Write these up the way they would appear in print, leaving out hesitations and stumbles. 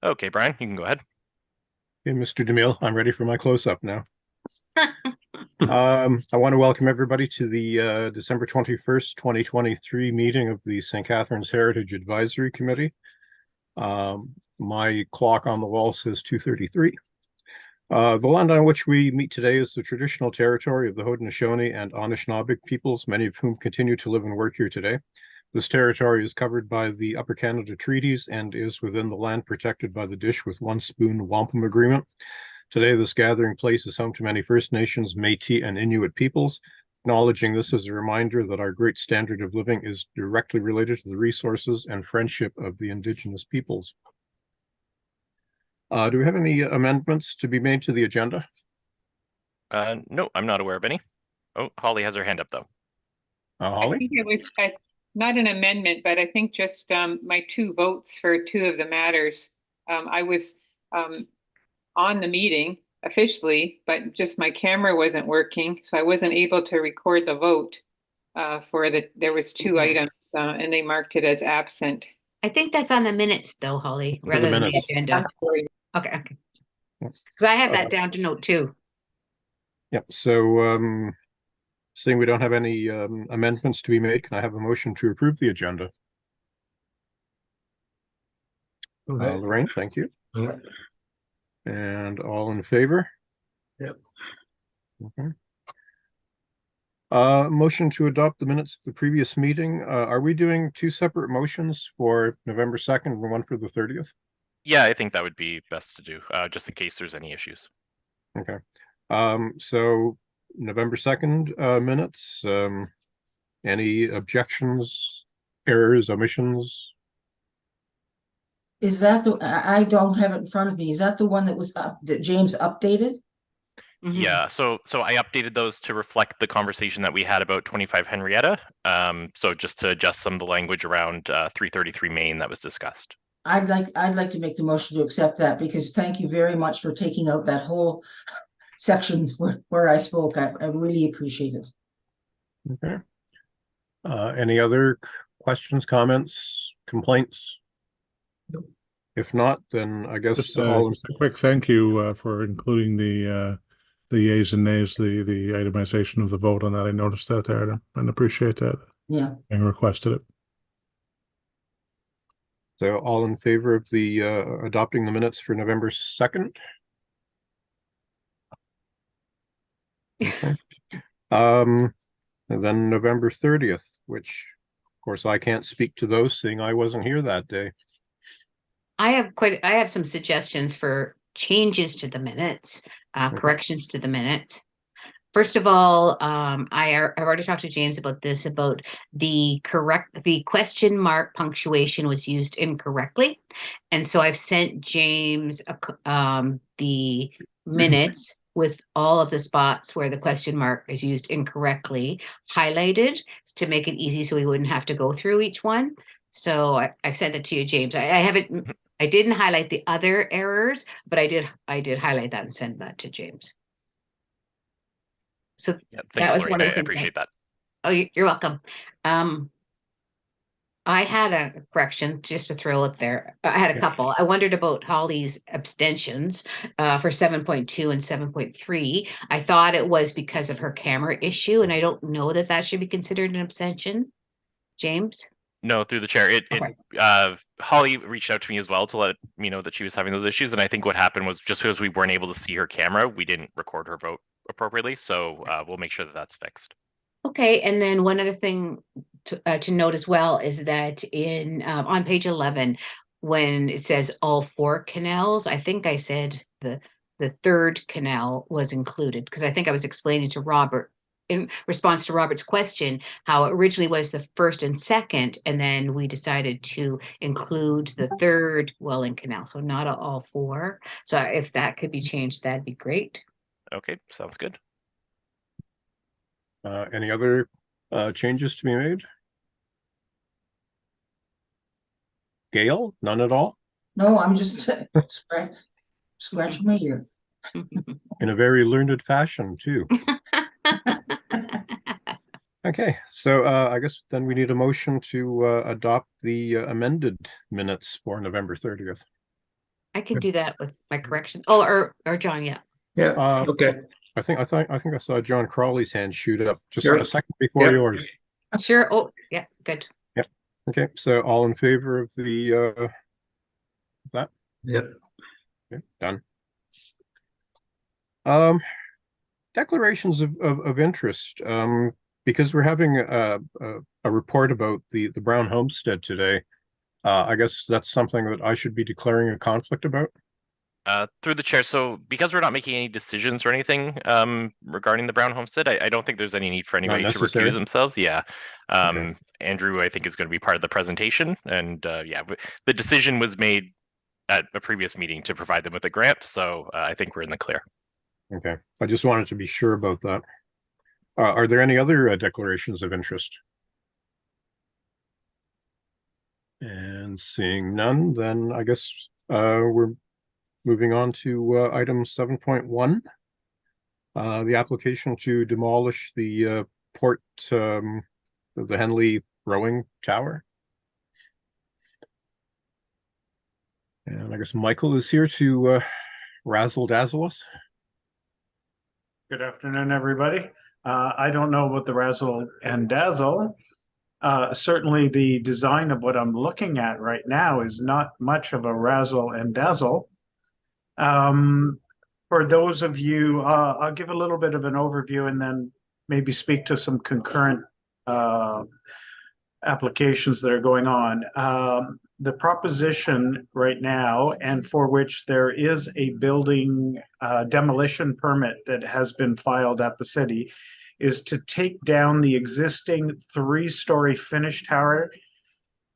Okay, Brian, you can go ahead. Okay, Mr. DeMille, I'm ready for my close-up now. I want to welcome everybody to the December 21st, 2023 meeting of the St. Catharines Heritage Advisory Committee. My clock on the wall says 2:33. The land on which we meet today is the traditional territory of the Haudenosaunee and Anishinaabeg peoples, many of whom continue to live and work here today. This territory is covered by the Upper Canada Treaties and is within the land protected by the Dish with One Spoon Wampum Agreement. Today, this gathering place is home to many First Nations, Métis, and Inuit peoples. Acknowledging this as a reminder that our great standard of living is directly related to the resources and friendship of the Indigenous peoples. Do we have any amendments to be made to the agenda? No, I'm not aware of any. Oh, Holly has her hand up though. I Holly? think it was not an amendment, but I think just my two votes for two of the matters. I was on the meeting officially, but just my camera wasn't working, so I wasn't able to record the vote there was two items and they marked it as absent. I think that's on the minutes though, Holly, For rather the than the minutes. agenda. Okay. Because I have that down to note too. Yep. So, seeing we don't have any amendments to be made, can I have a motion to approve the agenda? Lorraine, thank you. Yep. And all in favor? Yep. Okay. Motion to adopt the minutes of the previous meeting. Are we doing two separate motions for November 2nd and one for the 30th? Yeah, I think that would be best to do, just in case there's any issues. Okay. So November 2nd minutes, any objections, errors, omissions? Is that I don't have it in front of me. Is that the one that was that James updated? Yeah, so I updated those to reflect the conversation that we had about 25 Henrietta. So just to adjust some of the language around 333 Main that was discussed. I'd like to make the motion to accept that, because thank you very much for taking out that whole section where I spoke. I really appreciate it. Okay. Any other questions, comments, complaints? Nope. If not, then I guess Just all a quick thank you for including the yeas and nays, the itemization of the vote on that. I noticed that there and appreciate that. Yeah. And requested it. So all in favor of the adopting the minutes for November 2nd? Okay. And then November 30th, which of course I can't speak to those, seeing I wasn't here that day. I have some suggestions for changes to the minutes, corrections to the minutes. First of all, I've already talked to James about this, about the question mark punctuation was used incorrectly. And so I've sent James the minutes with all of the spots where the question mark is used incorrectly highlighted to make it easy so we wouldn't have to go through each one. So I've sent that to you, James. I didn't highlight the other errors, but I did highlight that and send that to James. So yeah, that was Lorraine. one of the I things. appreciate that. Oh, you're welcome. I had a correction just to throw it there. I had a couple. I wondered about Holly's abstentions for 7.2 and 7.3. I thought it was because of her camera issue, and I don't know that that should be considered an abstention. James? No, through the chair. Okay. Holly reached out to me as well to let me know that she was having those issues, and I think what happened was just because we weren't able to see her camera, we didn't record her vote appropriately. So we'll make sure that that's fixed. Okay, and then one other thing to note as well is that in on page 11, when it says all four canals, I think I said the third canal was included, because I think I was explaining to Robert in response to Robert's question how it originally was the first and second, and then we decided to include the third Welland Canal, so not all four. So if that could be changed, that'd be great. Okay, sounds good. Any other changes to be made? Gail, none at all? No, I'm just scratching my ear. In a very learned fashion, too. Okay, so I guess then we need a motion to adopt the amended minutes for November 30th. I can do that with my correction. Oh, or John, yeah. Yeah, Uh, okay. I think I saw John Crawley's hand shoot up just Sure. a second before Yep. yours. Sure. Oh, yeah, good. Okay, so all in favor of the that? Yep. Okay, done. Declarations of interest. Because we're having a report about the Brown homestead today. I guess that's something that I should be declaring a conflict about. Through the chair, so because we're not making any decisions or anything regarding the Brown homestead, I don't think there's any need for anybody to necessary? recuse themselves. Yeah. Okay. Andrew, I think, is going to be part of the presentation. And yeah, the decision was made at a previous meeting to provide them with a grant. So I think we're in the clear. Okay, I just wanted to be sure about that. Are there any other declarations of interest? And seeing none, then I guess we're moving on to item 7.1. The application to demolish the port, the Henley rowing tower. And I guess Michael is here to razzle dazzle us. Good afternoon, everybody. I don't know about the razzle and dazzle. Certainly the design of what I'm looking at right now is not much of a razzle and dazzle. For those of you, I'll give a little bit of an overview and then maybe speak to some concurrent applications that are going on. The proposition right now, and for which there is a building demolition permit that has been filed at the city, is to take down the existing 3-story finish tower.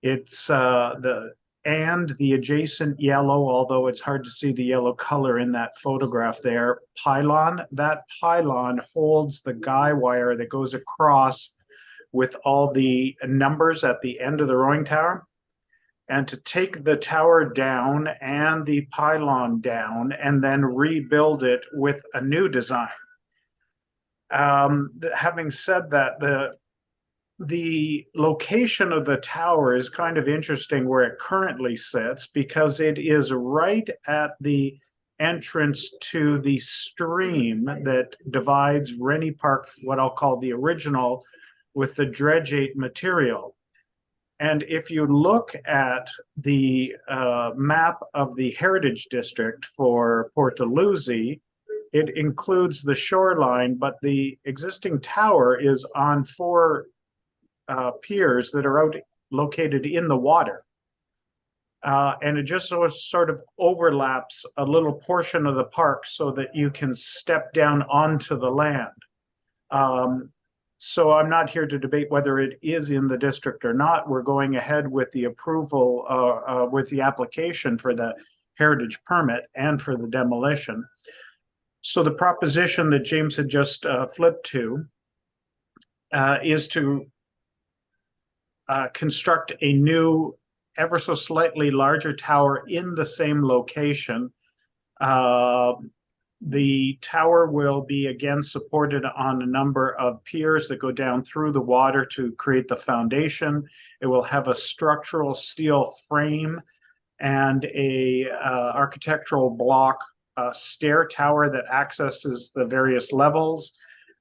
It's the adjacent yellow, although it's hard to see the yellow color in that photograph there, pylon. That pylon holds the guy wire that goes across with all the numbers at the end of the rowing tower. And to take the tower down and the pylon down and then rebuild it with a new design. Having said that, the location of the tower is kind of interesting where it currently sits, because it is right at the entrance to the stream that divides Rennie Park, what I'll call the original, with the dredgeate material. And if you look at the map of the Heritage District for Port Dalhousie, it includes the shoreline, but the existing tower is on 4 piers that are located in the water. And it just sort of overlaps a little portion of the park so that you can step down onto the land. So I'm not here to debate whether it is in the district or not. We're going ahead with the approval, with the application for the heritage permit and for the demolition. So the proposition that James had just flipped to is to construct a new, ever so slightly larger tower in the same location. The tower will be again supported on a number of piers that go down through the water to create the foundation. It will have a structural steel frame and a architectural block stair tower that accesses the various levels.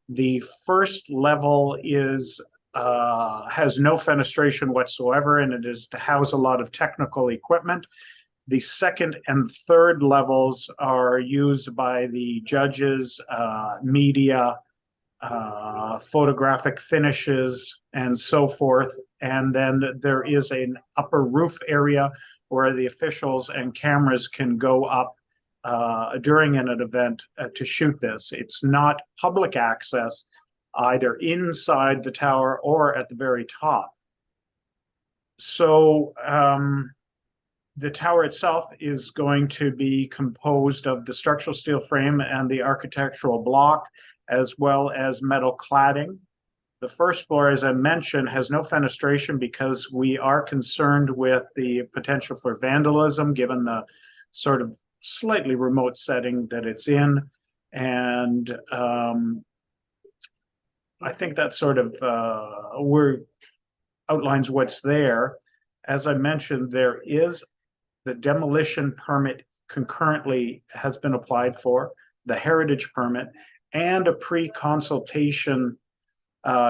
The first level is has no fenestration whatsoever, and it is to house a lot of technical equipment. The second and third levels are used by the judges, media, photographic finishes, and so forth. And then there is an upper roof area where the officials and cameras can go up during an event to shoot this. It's not public access, either inside the tower or at the very top. So the tower itself is going to be composed of the structural steel frame and the architectural block, as well as metal cladding. The first floor, as I mentioned, has no fenestration because we are concerned with the potential for vandalism, given the sort of slightly remote setting that it's in. And I think that sort of outlines what's there. As I mentioned, there is the demolition permit concurrently has been applied for, the heritage permit, and a pre-consultation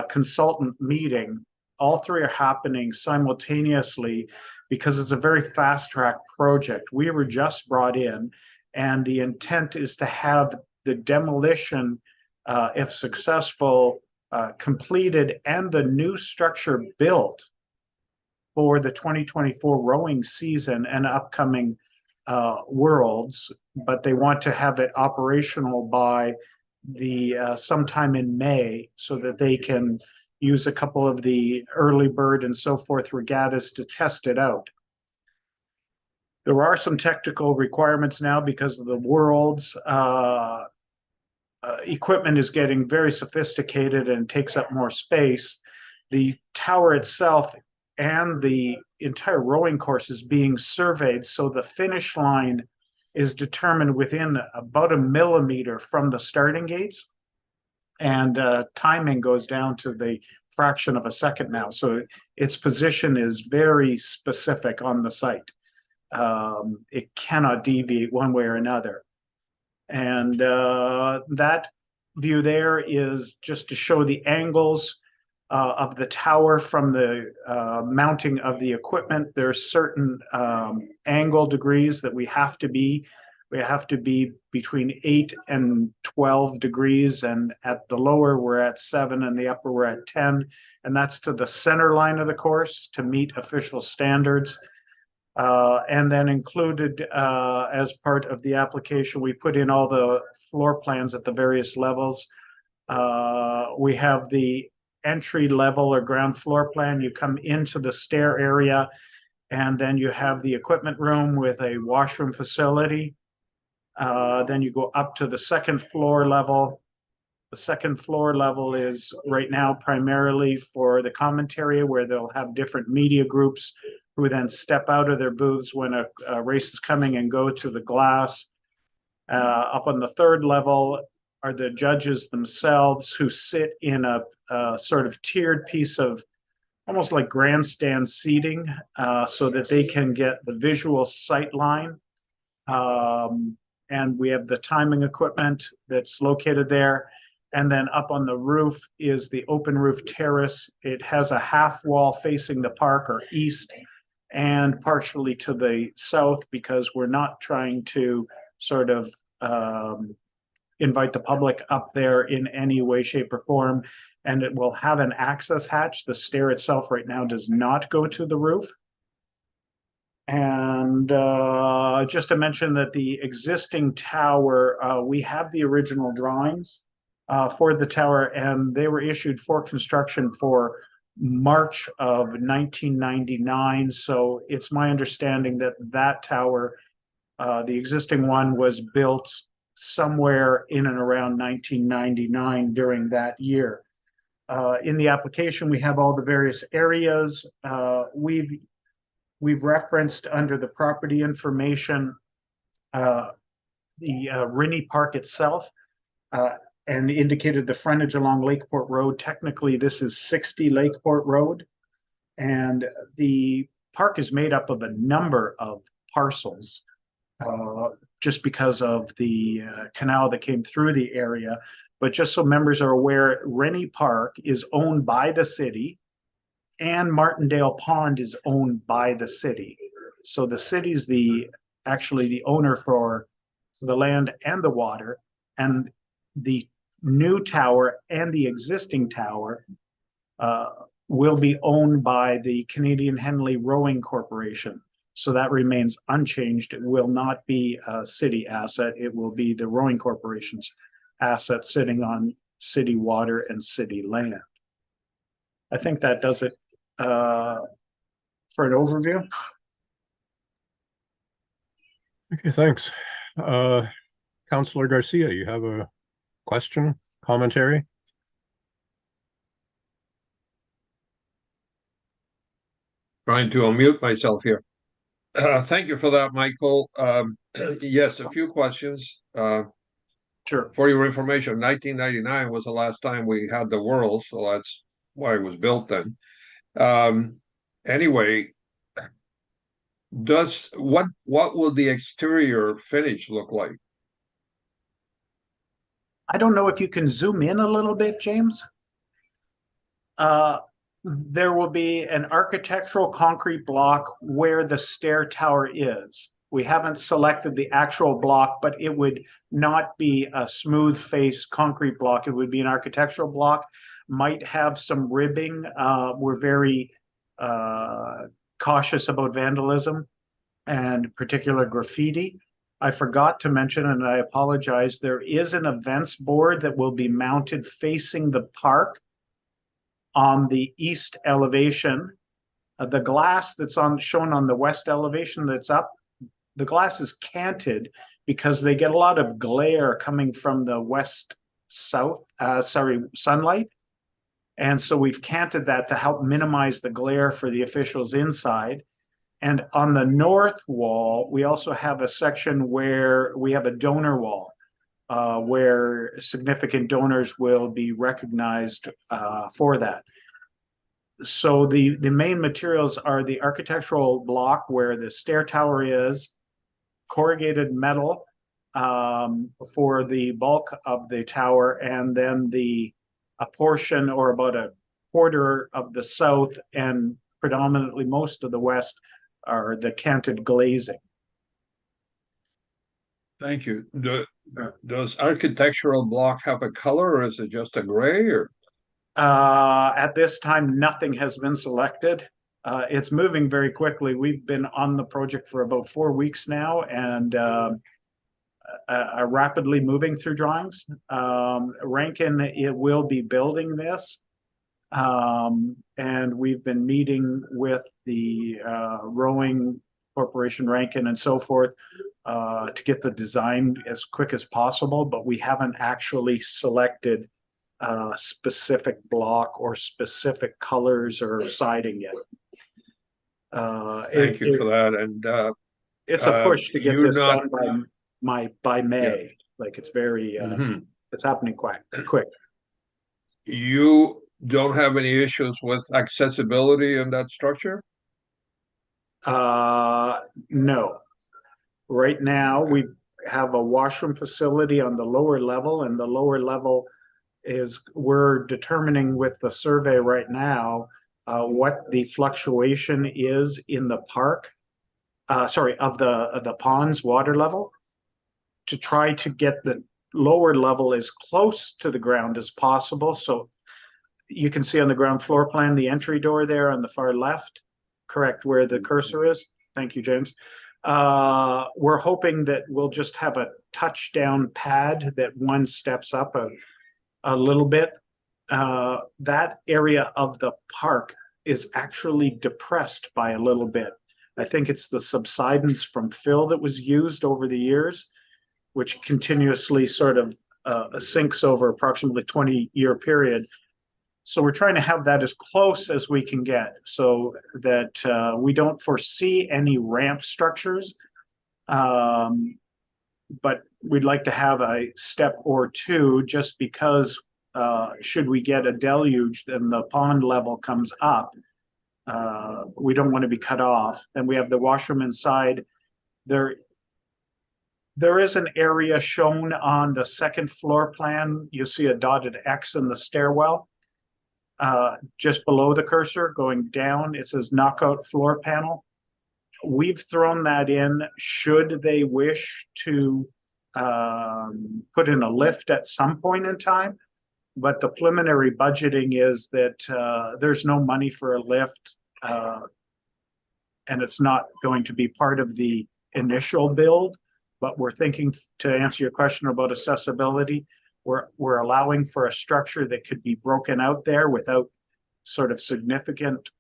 consultant meeting. All three are happening simultaneously because it's a very fast-track project. We were just brought in, and the intent is to have the demolition, if successful, completed and the new structure built for the 2024 rowing season and upcoming worlds, but they want to have it operational by the sometime in May so that they can use a couple of the early bird and so forth regattas to test it out. There are some technical requirements now because of the worlds. Equipment is getting very sophisticated and takes up more space. The tower itself and the entire rowing course is being surveyed, so the finish line is determined within about a millimeter from the starting gates, and timing goes down to the fraction of a second now. So its position is very specific on the site. It cannot deviate one way or another. And that view there is just to show the angles of the tower from the mounting of the equipment. There's certain angle degrees that we have to be. We have to be between 8 and 12 degrees, and at the lower we're at 7 and the upper we're at 10, and that's to the center line of the course to meet official standards. And then included as part of the application, we put in all the floor plans at the various levels. We have the entry level or ground floor plan. You come into the stair area, and then you have the equipment room with a washroom facility. Then you go up to the second floor level. The second floor level is right now primarily for the commentary, where they'll have different media groups who then step out of their booths when a race is coming and go to the glass. Up on the third level are the judges themselves, who sit in a sort of tiered piece of almost like grandstand seating, so that they can get the visual sight line. And we have the timing equipment that's located there. And then up on the roof is the open roof terrace. It has a half wall facing the park or east and partially to the south, because we're not trying to sort of invite the public up there in any way, shape, or form. And it will have an access hatch. The stair itself right now does not go to the roof. And just to mention that the existing tower, we have the original drawings for the tower, and they were issued for construction for March of 1999. So it's my understanding that that tower, the existing one, was built somewhere in and around 1999 during that year. In the application, we have all the various areas. We've referenced under the property information the Rinnie Park itself, and indicated the frontage along Lakeport Road. Technically, this is 60 Lakeport Road, and the park is made up of a number of parcels, just because of the canal that came through the area. But just so members are aware, Rinnie Park is owned by the city, and Martindale Pond is owned by the city. So the city's actually the owner for the land and the water, and the new tower and the existing tower will be owned by the Canadian Henley Rowing Corporation. So that remains unchanged. It will not be a city asset. It will be the Rowing Corporation's asset sitting on city water and city land. I think that does it for an overview. Okay, thanks. Councillor Garcia, you have a question, commentary? Trying to unmute myself here. Thank you for that, Michael. Yes, a few questions. Sure. For your information, 1999 was the last time we had the World, so that's why it was built then. Anyway, what will the exterior finish look like? I don't know if you can zoom in a little bit, James. There will be an architectural concrete block where the stair tower is. We haven't selected the actual block, but it would not be a smooth face concrete block. It would be an architectural block, might have some ribbing. We're very cautious about vandalism and particular graffiti. I forgot to mention, and I apologize, there is an events board that will be mounted facing the park on the east elevation. The glass that's shown on the west elevation that's up, the glass is canted because they get a lot of glare coming from the west sunlight. And so we've canted that to help minimize the glare for the officials inside. And on the north wall, we also have a section where we have a donor wall, where significant donors will be recognized for that. So the main materials are the architectural block where the stair tower is, corrugated metal for the bulk of the tower, and then a portion or about a quarter of the south and predominantly most of the west are the canted glazing. Thank you. Does architectural block have a color, or is it just a gray? Or at this time, nothing has been selected. It's moving very quickly. We've been on the project for about 4 weeks now, and are rapidly moving through drawings. Rankin, it will be building this. And we've been meeting with the Rowing Corporation, Rankin, and so forth to get the design as quick as possible, but we haven't actually selected specific block or specific colors or siding yet. Thank you for that. And it's a push to get this done by May. Yeah. Like it's very it's happening quick. You don't have any issues with accessibility in that structure? No. Right now, we have a washroom facility on the lower level, and the lower level is, we're determining with the survey right now what the fluctuation is in the park, of the pond's water level, to try to get the lower level as close to the ground as possible. So you can see on the ground floor plan, the entry door there on the far left, correct where the cursor is. Thank you, James. We're hoping that we'll just have a touchdown pad that one steps up a little bit. That area of the park is actually depressed by a little bit. I think it's the subsidence from fill that was used over the years, which continuously sort of sinks over approximately 20-year period. So we're trying to have that as close as we can get so that we don't foresee any ramp structures. But we'd like to have a step or two just because should we get a deluge and the pond level comes up, we don't want to be cut off. And we have the washroom inside. There is an area shown on the second floor plan. You see a dotted X in the stairwell. Just below the cursor going down, it says knockout floor panel. We've thrown that in should they wish to put in a lift at some point in time. But the preliminary budgeting is that there's no money for a lift, and it's not going to be part of the initial build. But we're thinking, to answer your question about accessibility, we're allowing for a structure that could be broken out there without sort of significant,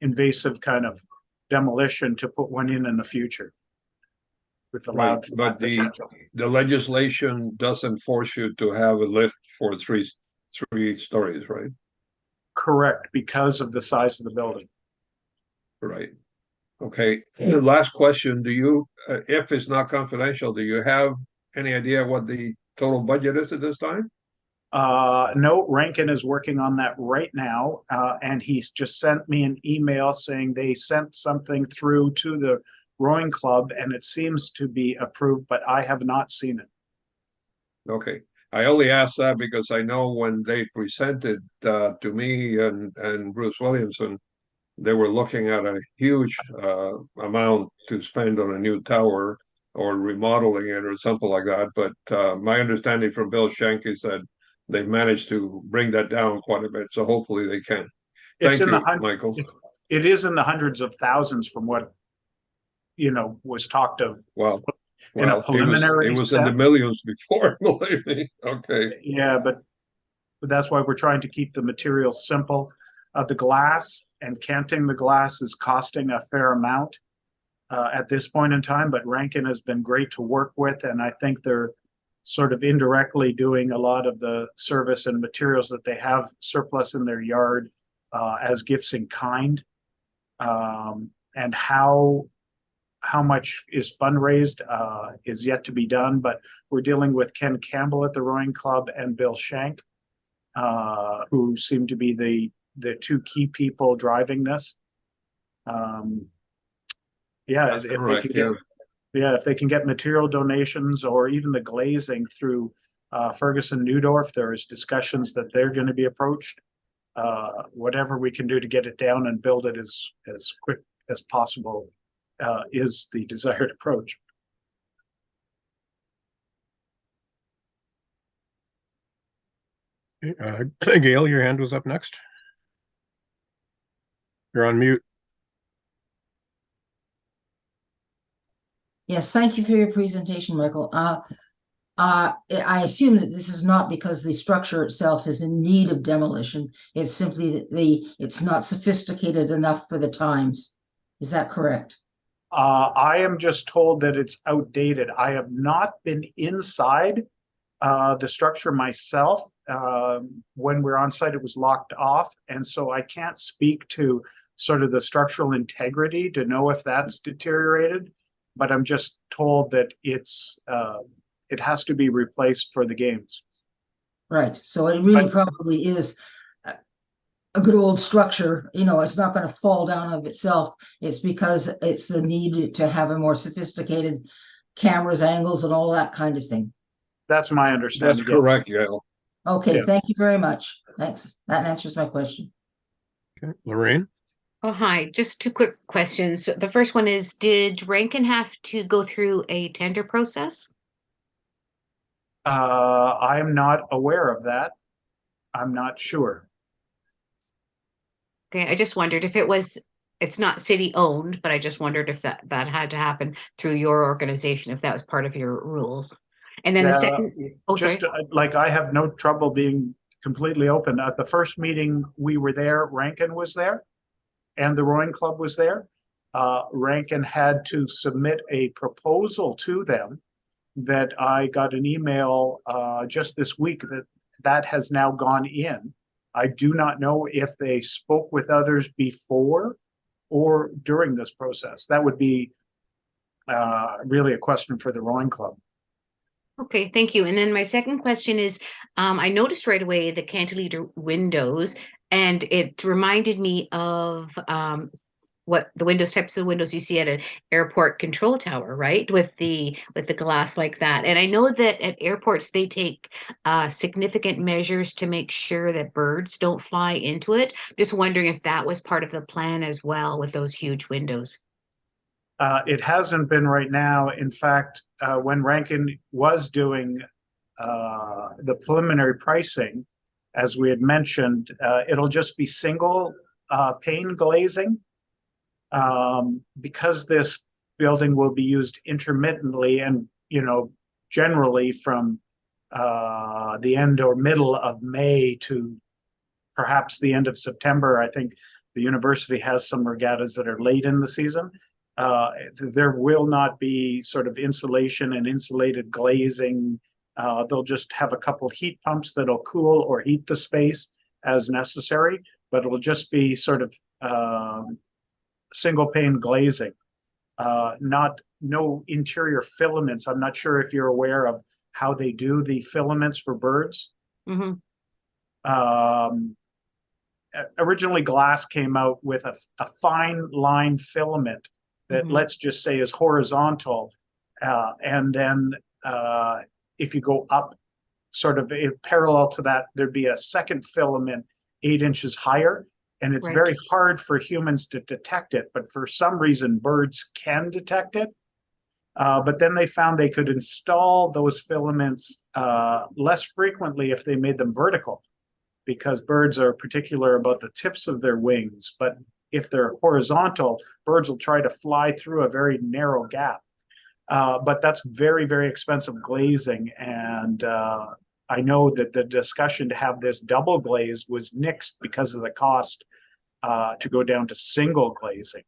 invasive kind of demolition to put one in the future. We've allowed, right, but the legislation doesn't force you to have a lift for three stories, right? Correct, because of the size of the building. Right. Okay. Last question. Do you, if it's not confidential, do you have any idea what the total budget is at this time? No, Rankin is working on that right now, and he's just sent me an email saying they sent something through to the rowing club, and it seems to be approved, but I have not seen it. Okay. I only asked that because I know when they presented to me and Bruce Williamson, they were looking at a huge amount to spend on a new tower or remodeling it or something like that. But my understanding from Bill Schenk is that they've managed to bring that down quite a bit. So hopefully they can. It's Thank in the you, Michael. it is in the hundreds of thousands from what was talked of Well, in a it preliminary was in the step. millions before, believe me. Okay. Yeah, but that's why we're trying to keep the material simple. The glass and canting the glass is costing a fair amount at this point in time, but Rankin has been great to work with, and I think they're sort of indirectly doing a lot of the service and materials that they have surplus in their yard as gifts in kind. And how much is fundraised is yet to be done, but we're dealing with Ken Campbell at the Rowing Club and Bill Schenk, who seem to be the two key people driving this. Yeah, That's correct, yeah. if they can get material donations or even the glazing through Ferguson Newdorf, there's discussions that they're going to be approached. Whatever we can do to get it down and build it as quick as possible is the desired approach. Gail, your hand was up next. You're on mute. Yes, thank you for your presentation, Michael. I assume that this is not because the structure itself is in need of demolition. It's simply that it's not sophisticated enough for the times. Is that correct? I am just told that it's outdated. I have not been inside the structure myself. When we're on site, it was locked off, and so I can't speak to sort of the structural integrity to know if that's deteriorated. But I'm just told that it has to be replaced for the games. Right. So it really probably is a good old structure. It's not going to fall down of itself. It's because it's the need to have a more sophisticated cameras, angles, and all that kind of thing. That's my understanding. That's correct, Gail. Okay, yeah. Thank you very much. Thanks. That answers my question. Okay, Lorraine? Oh, hi. Just two quick questions. The first one is, did Rankin have to go through a tender process? I'm not aware of that. I'm not sure. Okay, I just wondered if it's not city owned, but I just wondered if that had to happen through your organization, if that was part of your rules. And then the second, like I have no trouble being completely open. At the first meeting we were there, Rankin was there and the rowing club was there. Rankin had to submit a proposal to them that I got an email just this week that has now gone in. I do not know if they spoke with others before or during this process. That would be really a question for the rowing club. Okay, thank you. And then my second question is, I noticed right away the cantilever windows, and it reminded me of what the types of windows you see at an airport control tower, right? With the glass like that. And I know that at airports, they take significant measures to make sure that birds don't fly into it. Just wondering if that was part of the plan as well with those huge windows. It hasn't been right now. In fact, when Rankin was doing the preliminary pricing, as we had mentioned, it'll just be single pane glazing. Because this building will be used intermittently and, generally from the end or middle of May to perhaps the end of September. I think the university has some regattas that are late in the season. There will not be sort of insulation and insulated glazing. They'll just have a couple heat pumps that'll cool or heat the space as necessary, but it'll just be sort of single pane glazing, no interior filaments. I'm not sure if you're aware of how they do the filaments for birds. Mhm. Originally glass came out with a fine line filament that Mhm. let's just say is horizontal. And then if you go up sort of parallel to that, there'd be a second filament 8 inches higher. And it's Right. very hard for humans to detect it, but for some reason birds can detect it. But then they found they could install those filaments less frequently if they made them vertical, because birds are particular about the tips of their wings. But if they're horizontal, birds will try to fly through a very narrow gap. But that's very, very expensive glazing. And I know that the discussion to have this double glazed was nixed because of the cost to go down to single glazing.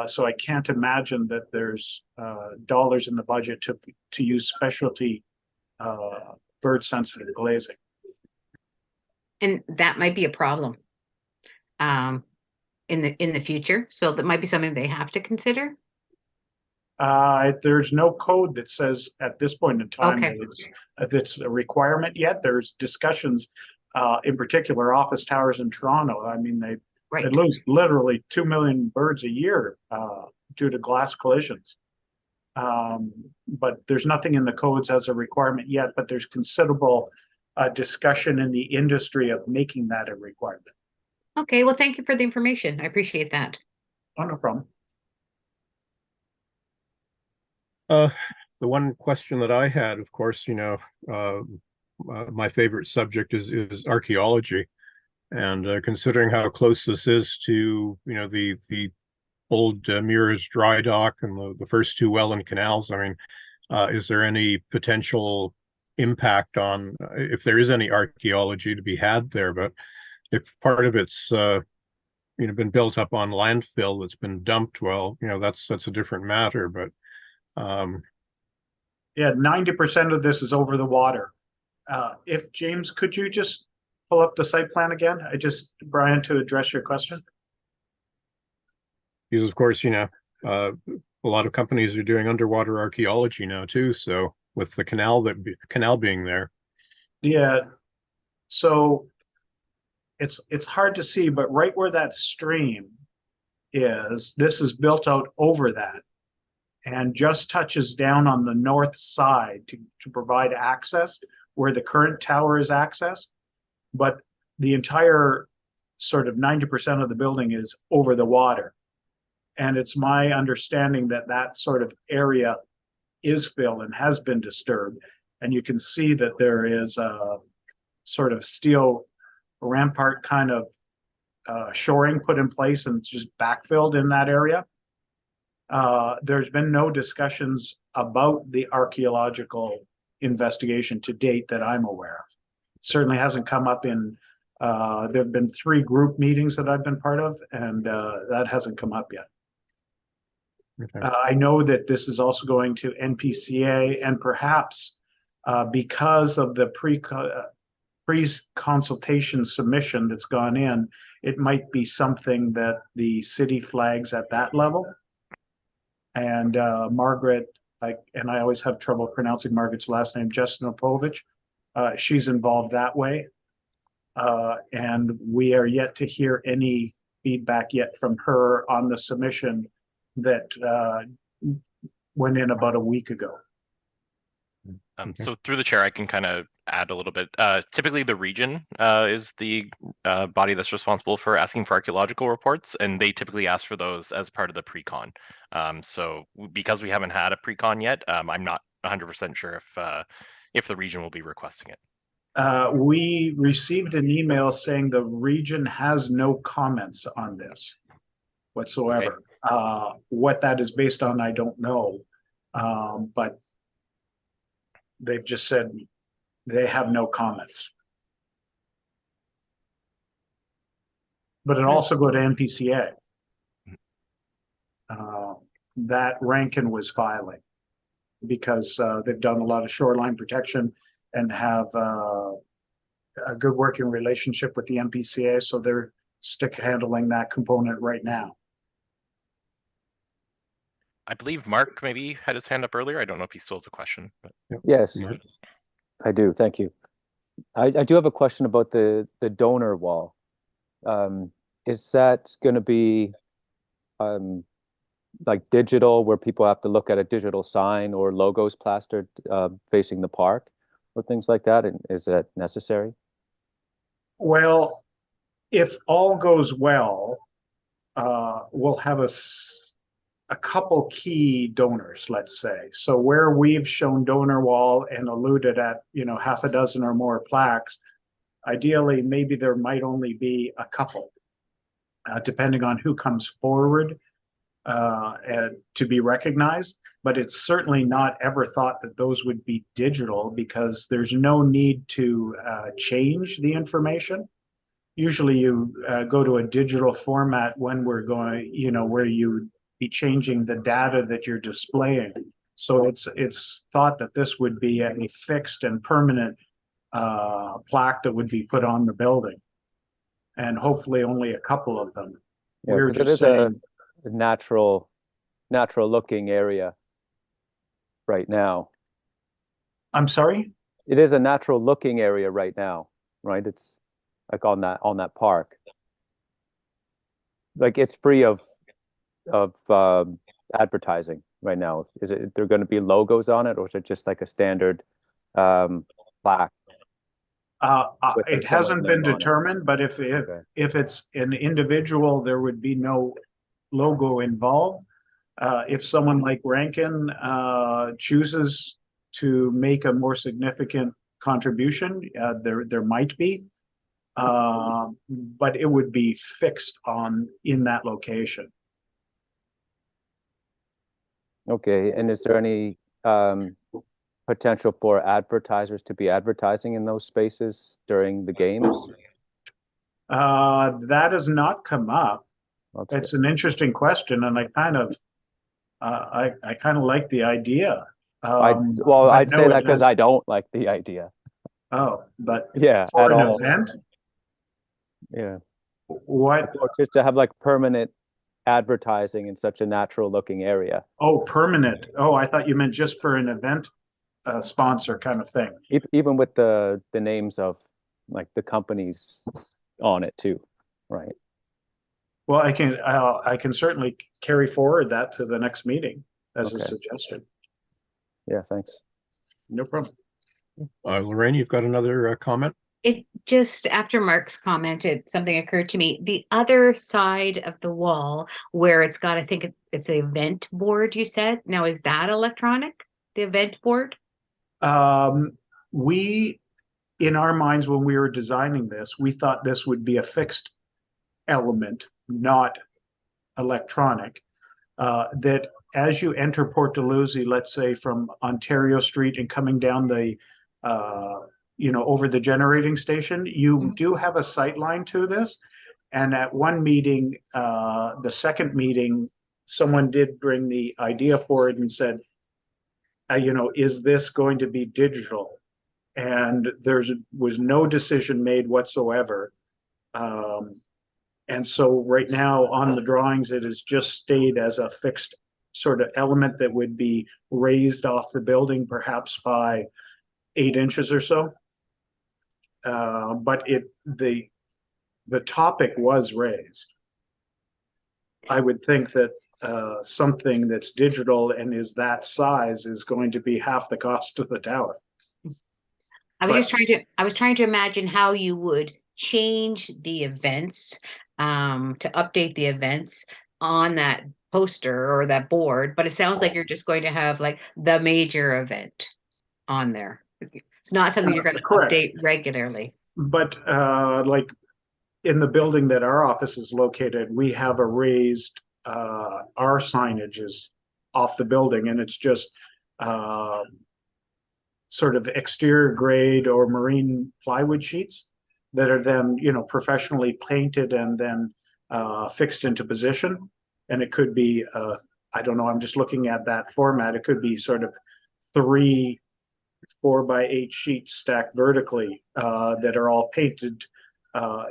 So I can't imagine that there's dollars in the budget to use specialty bird sensitive glazing. And that might be a problem in the future. So that might be something they have to consider. There's no code that says at this point in time Okay. that it's a requirement yet. There's discussions, in particular, office towers in Toronto. I mean, they Right. lose literally 2 million birds a year due to glass collisions. But there's nothing in the codes as a requirement yet, but there's considerable discussion in the industry of making that a requirement. Okay. Well, thank you for the information. I appreciate that. Oh, no problem. The one question that I had, of course, my favorite subject is archaeology, and considering how close this is to the old Mears dry dock and the first two Welland canals, I mean, is there any potential impact on if there is any archaeology to be had there? But if part of it's been built up on landfill that's been dumped, well, that's a different matter. But Yeah, 90% of this is over the water. If James, could you just pull up the site plan again? Brian, to address your question. because of course, a lot of companies are doing underwater archaeology now too. So with the canal being there. Yeah, so it's hard to see, but right where that stream is, this is built out over that and just touches down on the north side to provide access where the current tower is accessed. But the entire sort of 90% of the building is over the water. And it's my understanding that that sort of area is filled and has been disturbed. And you can see that there is a sort of steel rampart kind of shoring put in place and it's just backfilled in that area. There's been no discussions about the archaeological investigation to date that I'm aware of. It certainly hasn't come up in, there have been 3 group meetings that I've been part of, and that hasn't come up yet. Okay. I know that this is also going to NPCA, and perhaps because of the pre-consultation submission that's gone in, it might be something that the city flags at that level. And Margaret, and I always have trouble pronouncing Margaret's last name, Justinopovich, she's involved that way. And we are yet to hear any feedback yet from her on the submission that went in about a week ago. Okay. So through the chair, I can kind of add a little bit. Typically, the region is the body that's responsible for asking for archaeological reports, and they typically ask for those as part of the pre-con. So because we haven't had a pre-con yet, I'm not 100% sure if the region will be requesting it. We received an email saying the region has no comments on this whatsoever. Okay. What that is based on, I don't know. But they've just said they have no comments. But it also go to NPCA. That Rankin was filing because they've done a lot of shoreline protection and have a good working relationship with the NPCA, so they're stick handling that component right now. I believe Mark maybe had his hand up earlier. I don't know if he still has a question. But... Yes, Mark? I do. Thank you. I do have a question about the donor wall. Is that going to be um, like digital, where people have to look at a digital sign or logos plastered facing the park or things like that? And is that necessary? Well, if all goes well, we'll have a couple key donors, let's say. So where we've shown donor wall and alluded at, half a dozen or more plaques, ideally, maybe there might only be a couple, depending on who comes forward to be recognized. But it's certainly not ever thought that those would be digital, because there's no need to change the information. Usually you go to a digital format when we're going, where you be changing the data that you're displaying. So it's thought that this would be a fixed and permanent plaque that would be put on the building, and hopefully only a couple of them. Yeah, We're because it just is a saying, natural looking area right now. I'm sorry? It is a natural looking area right now, right? It's like on that park. Like it's free of advertising right now. Is it there going to be logos on it, or is it just like a standard plaque with like It someone's hasn't been name on it? determined, but if Okay. it's an individual, there would be no logo involved. If someone like Rankin chooses to make a more significant contribution, there might be, but it would be fixed in that location. Okay, and is there any potential for advertisers to be advertising in those spaces during the games? That has not come up. That's It's good. an interesting question, and I kind of like the idea. Well, But I'd say no, that because I don't like the idea. but Yeah, for at an all. event, Yeah. what? Or just to have like permanent advertising in such a natural looking area. Oh, permanent. Oh, I thought you meant just for an event sponsor kind of thing. Even with the names of like the companies on it too, right? Well, I can certainly carry forward that to the next meeting as a Okay. suggestion. Yeah, thanks. No problem. Lorraine, you've got another comment? It just after Mark's commented, something occurred to me. The other side of the wall where it's got, I think it's an event board, you said. Now, is that electronic? The event board? We, in our minds, when we were designing this, we thought this would be a fixed element, not electronic. That as you enter Port Dalhousie, let's say from Ontario Street and coming down the over the generating station, you do have a sight line to this. And at one meeting, the second meeting, someone did bring the idea forward and said, is this going to be digital? And was no decision made whatsoever. And so right now on the drawings, it has just stayed as a fixed sort of element that would be raised off the building, perhaps by 8 inches or so. But the topic was raised. I would think that something that's digital and is that size is going to be half the cost of the tower. I was trying to imagine how you would change the events, to update the events on that poster or that board, but it sounds like you're just going to have like the major event on there. It's not something you're going to Correct. update regularly. But like in the building that our office is located, we have a raised, our signage is off the building, and it's just sort of exterior grade or marine plywood sheets that are then, professionally painted and then fixed into position. And it could be, I don't know, I'm just looking at that format. It could be sort of 3 4x8 sheets stacked vertically that are all painted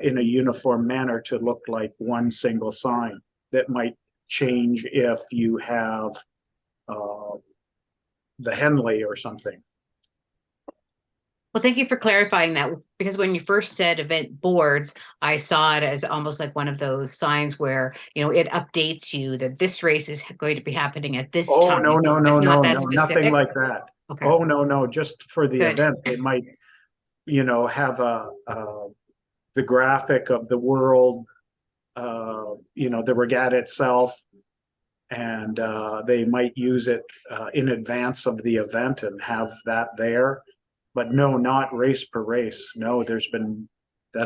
in a uniform manner to look like one single sign. That might change if you have the Henley or something. Well, thank you for clarifying that, because when you first said event boards, I saw it as almost like one of those signs where, it updates you that this race is going to be happening at this Oh, time. no, no, It's no, not no, that no, nothing specific. like that. Okay, Oh, no, no, just for the good. event, they might, have the graphic of the world, the regatta itself, and they might use it in advance of the event and have that there. But no, not race per race. No, that's No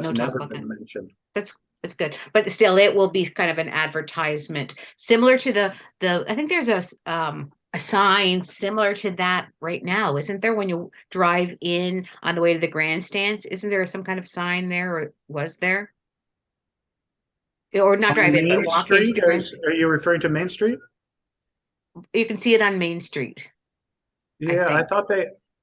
talk never about that. been mentioned. That's good. But still, it will be kind of an advertisement similar to I think there's a sign similar to that right now, isn't there? When you drive in on the way to the grandstands, isn't there some kind of sign there, or was there? Or not drive On in, but Main walk into Street, the grandstands. are you referring to Main Street? You can see it on Main Street, I Yeah, think.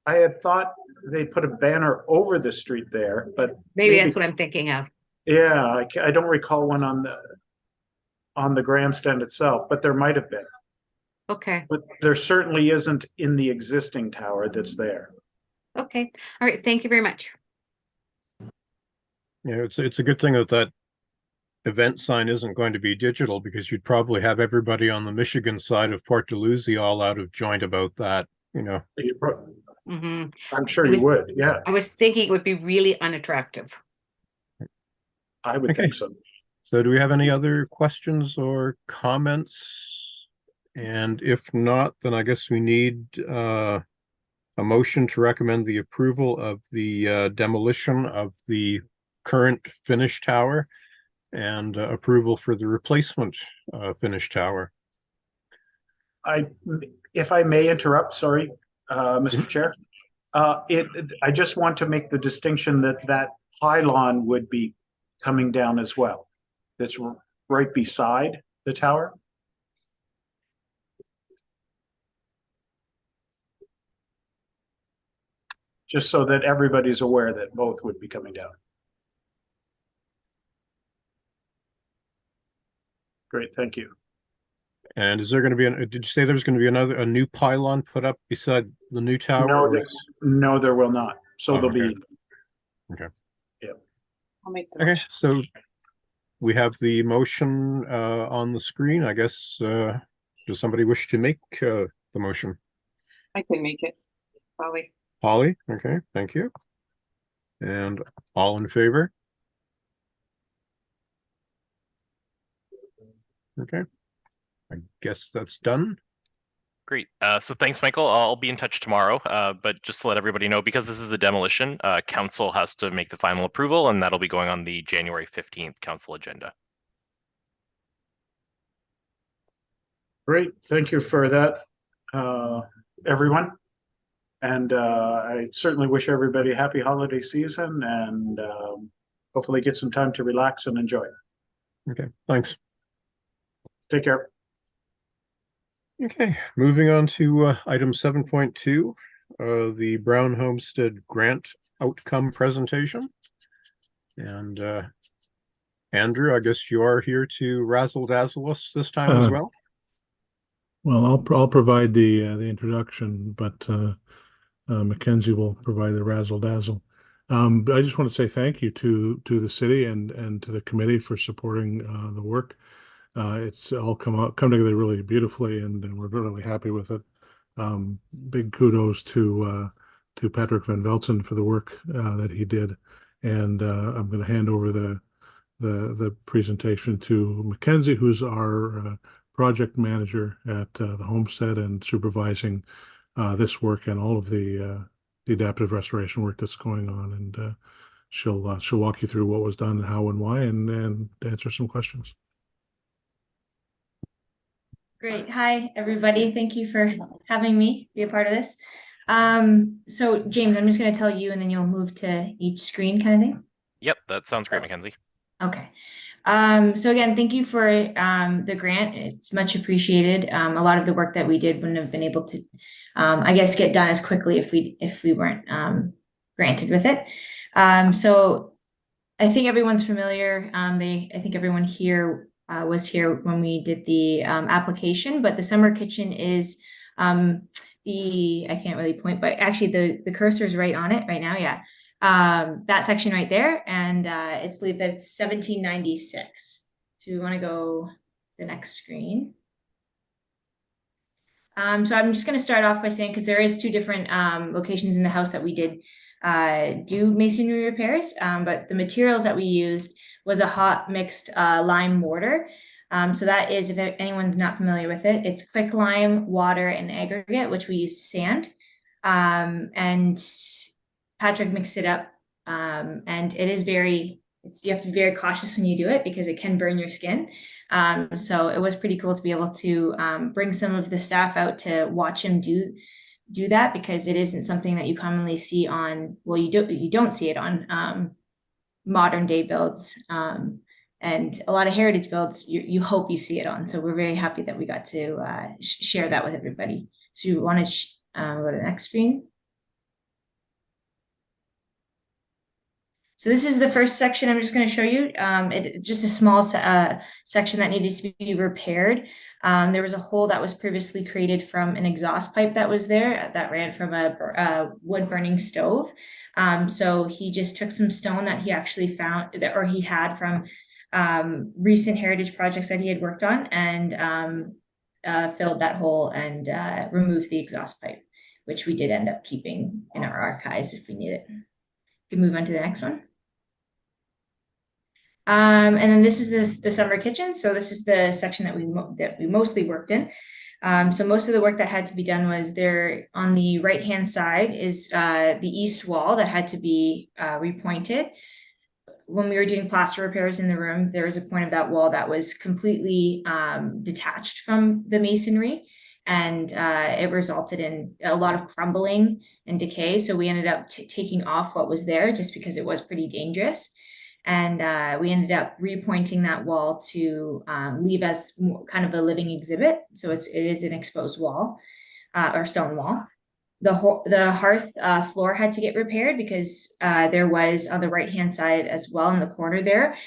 I had thought they put a banner over the street there, but Maybe that's what I'm thinking of. yeah, I don't recall one on the grandstand itself, but there might have been. Okay. But there certainly isn't in the existing tower that's there. Okay. All right. Thank you very much. Yeah, it's a good thing that event sign isn't going to be digital, because you'd probably have everybody on the Michigan side of Port Dalhousie all out of joint about that, Mhm. I'm sure you would, yeah, I was thinking it would be really unattractive. I would Okay. think so. So do we have any other questions or comments? And if not, then I guess we need a motion to recommend the approval of the demolition of the current finished tower and approval for the replacement finished tower. If I may interrupt, sorry, Mr. Chair. I just want to make the distinction that pylon would be coming down as well. That's right beside the tower. Just so that everybody's aware that both would be coming down. Great, thank you. And is there going to be did you say there's going to be a new pylon put up beside the new tower? No, there will not. So there'll be. Okay. Yeah. I'll make the Okay, motion. so we have the motion on the screen. I guess, does somebody wish to make the motion? I can make it, Polly. Holly, okay, thank you. And all in favor? Okay, I guess that's done. Great. So thanks, Michael. I'll be in touch tomorrow. But just to let everybody know, because this is a demolition, council has to make the final approval, and that'll be going on the January 15th council agenda. Great, thank you for that, everyone. And I certainly wish everybody a happy holiday season, and hopefully get some time to relax and enjoy. Okay, thanks. Take care. Okay, moving on to item 7.2, the Brown Homestead Grant Outcome Presentation. And Andrew, I guess you are here to razzle dazzle us this time as well. Well, I'll provide the introduction, but Mackenzie will provide the razzle dazzle. I just want to say thank you to the city and to the committee for supporting the work. It's all come together really beautifully, and we're really happy with it. Big kudos to Patrick Van Velzen for the work that he did, and I'm going to hand over the presentation to Mackenzie, who's our project manager at the homestead and supervising this work and all of the adaptive restoration work that's going on. And she'll walk you through what was done, how and why, and answer some questions. Great. Hi, everybody. Thank you for having me be a part of this. So James, I'm just going to tell you and then you'll move to each screen kind of thing. Yep, that sounds great, Mackenzie. Okay. So again, thank you for the grant. It's much appreciated. A lot of the work that we did wouldn't have been able to, I guess, get done as quickly if we weren't granted with it. So I think everyone's familiar. I think everyone here was here when we did the application, but the summer kitchen is I can't really point, but actually the cursor is right on it right now. Yeah. That section right there. And it's believed that it's 1796. So we want to go the next screen. So I'm just going to start off by saying, because there is two different locations in the house that we did do masonry repairs, but the materials that we used was a hot mixed lime mortar. So that is, if anyone's not familiar with it, it's quick lime, water, and aggregate, which we used sand. And Patrick mixed it up, and it is you have to be very cautious when you do it because it can burn your skin. So it was pretty cool to be able to bring some of the staff out to watch him do that, because it isn't something that you commonly see on, well, you don't see it on modern day builds. And a lot of heritage builds, you hope you see it on. So we're very happy that we got to share that with everybody. So you want to go to the next screen. So this is the first section I'm just going to show you. Just a small section that needed to be repaired. There was a hole that was previously created from an exhaust pipe that was there that ran from a wood burning stove. So he just took some stone that he actually found, or he had from recent heritage projects that he had worked on, and filled that hole and removed the exhaust pipe, which we did end up keeping in our archives if we need it. We can move on to the next one. And then this is the summer kitchen. So this is the section that we mostly worked in. So most of the work that had to be done was there on the right-hand side is the east wall that had to be repointed. When we were doing plaster repairs in the room, there was a point of that wall that was completely detached from the masonry, and it resulted in a lot of crumbling and decay. So we ended up taking off what was there just because it was pretty dangerous. And we ended up repointing that wall to leave as kind of a living exhibit. So it is an exposed wall or stone wall. The hearth floor had to get repaired because there was on the right-hand side as well in the corner there.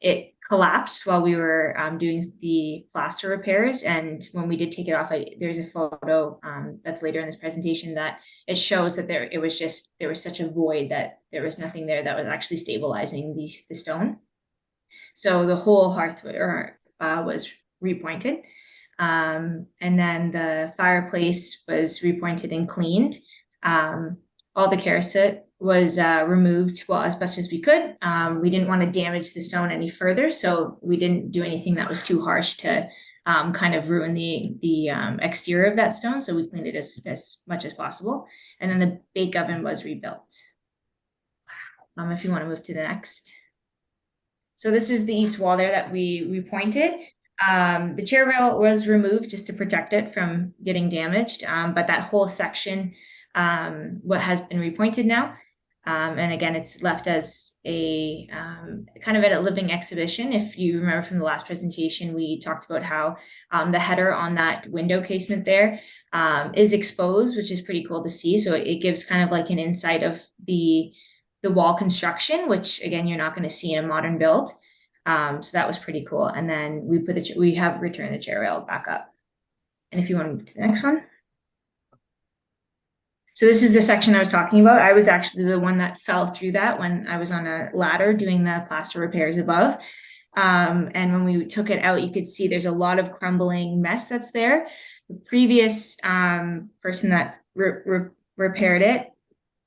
It collapsed while we were doing the plaster repairs. And when we did take it off, there's a photo that's later in this presentation that it shows that there was such a void that there was nothing there that was actually stabilizing the stone. So the whole hearth was repointed. And then the fireplace was repointed and cleaned. All the kerosene was removed, well, as much as we could. We didn't want to damage the stone any further, so we didn't do anything that was too harsh to kind of ruin the exterior of that stone. So we cleaned it as much as possible. And then the bake oven was rebuilt. If you want to move to the next. So this is the east wall there that we repointed. The chair rail was removed just to protect it from getting damaged, but that whole section what has been repointed now. And again, it's left as a kind of at a living exhibition. If you remember from the last presentation, we talked about how the header on that window casement there is exposed, which is pretty cool to see. So it gives kind of like an insight of the wall construction, which again, you're not going to see in a modern build. So that was pretty cool. And then we have returned the chair rail back up. And if you want to move to the next one. So this is the section I was talking about. I was actually the one that fell through that when I was on a ladder doing the plaster repairs above. And when we took it out, you could see there's a lot of crumbling mess that's there. The previous person that repaired it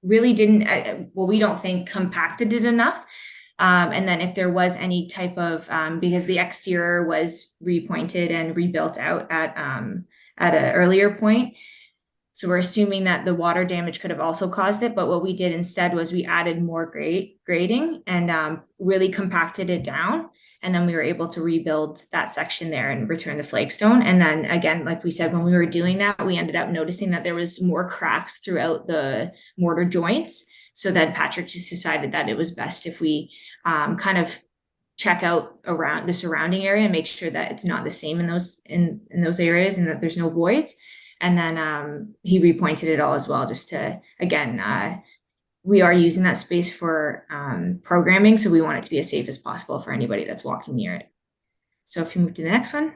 really didn't, well, we don't think compacted it enough. And then if there was any type of, because the exterior was repointed and rebuilt out at an earlier point. So we're assuming that the water damage could have also caused it. But what we did instead was we added more grading and really compacted it down. And then we were able to rebuild that section there and return the flagstone. And then again, like we said, when we were doing that, we ended up noticing that there was more cracks throughout the mortar joints. So then Patrick just decided that it was best if we kind of check out around the surrounding area and make sure that it's not the same in those areas and that there's no voids. And then he repointed it all as well, just to, again, we are using that space for programming. So we want it to be as safe as possible for anybody that's walking near it. So if you move to the next one.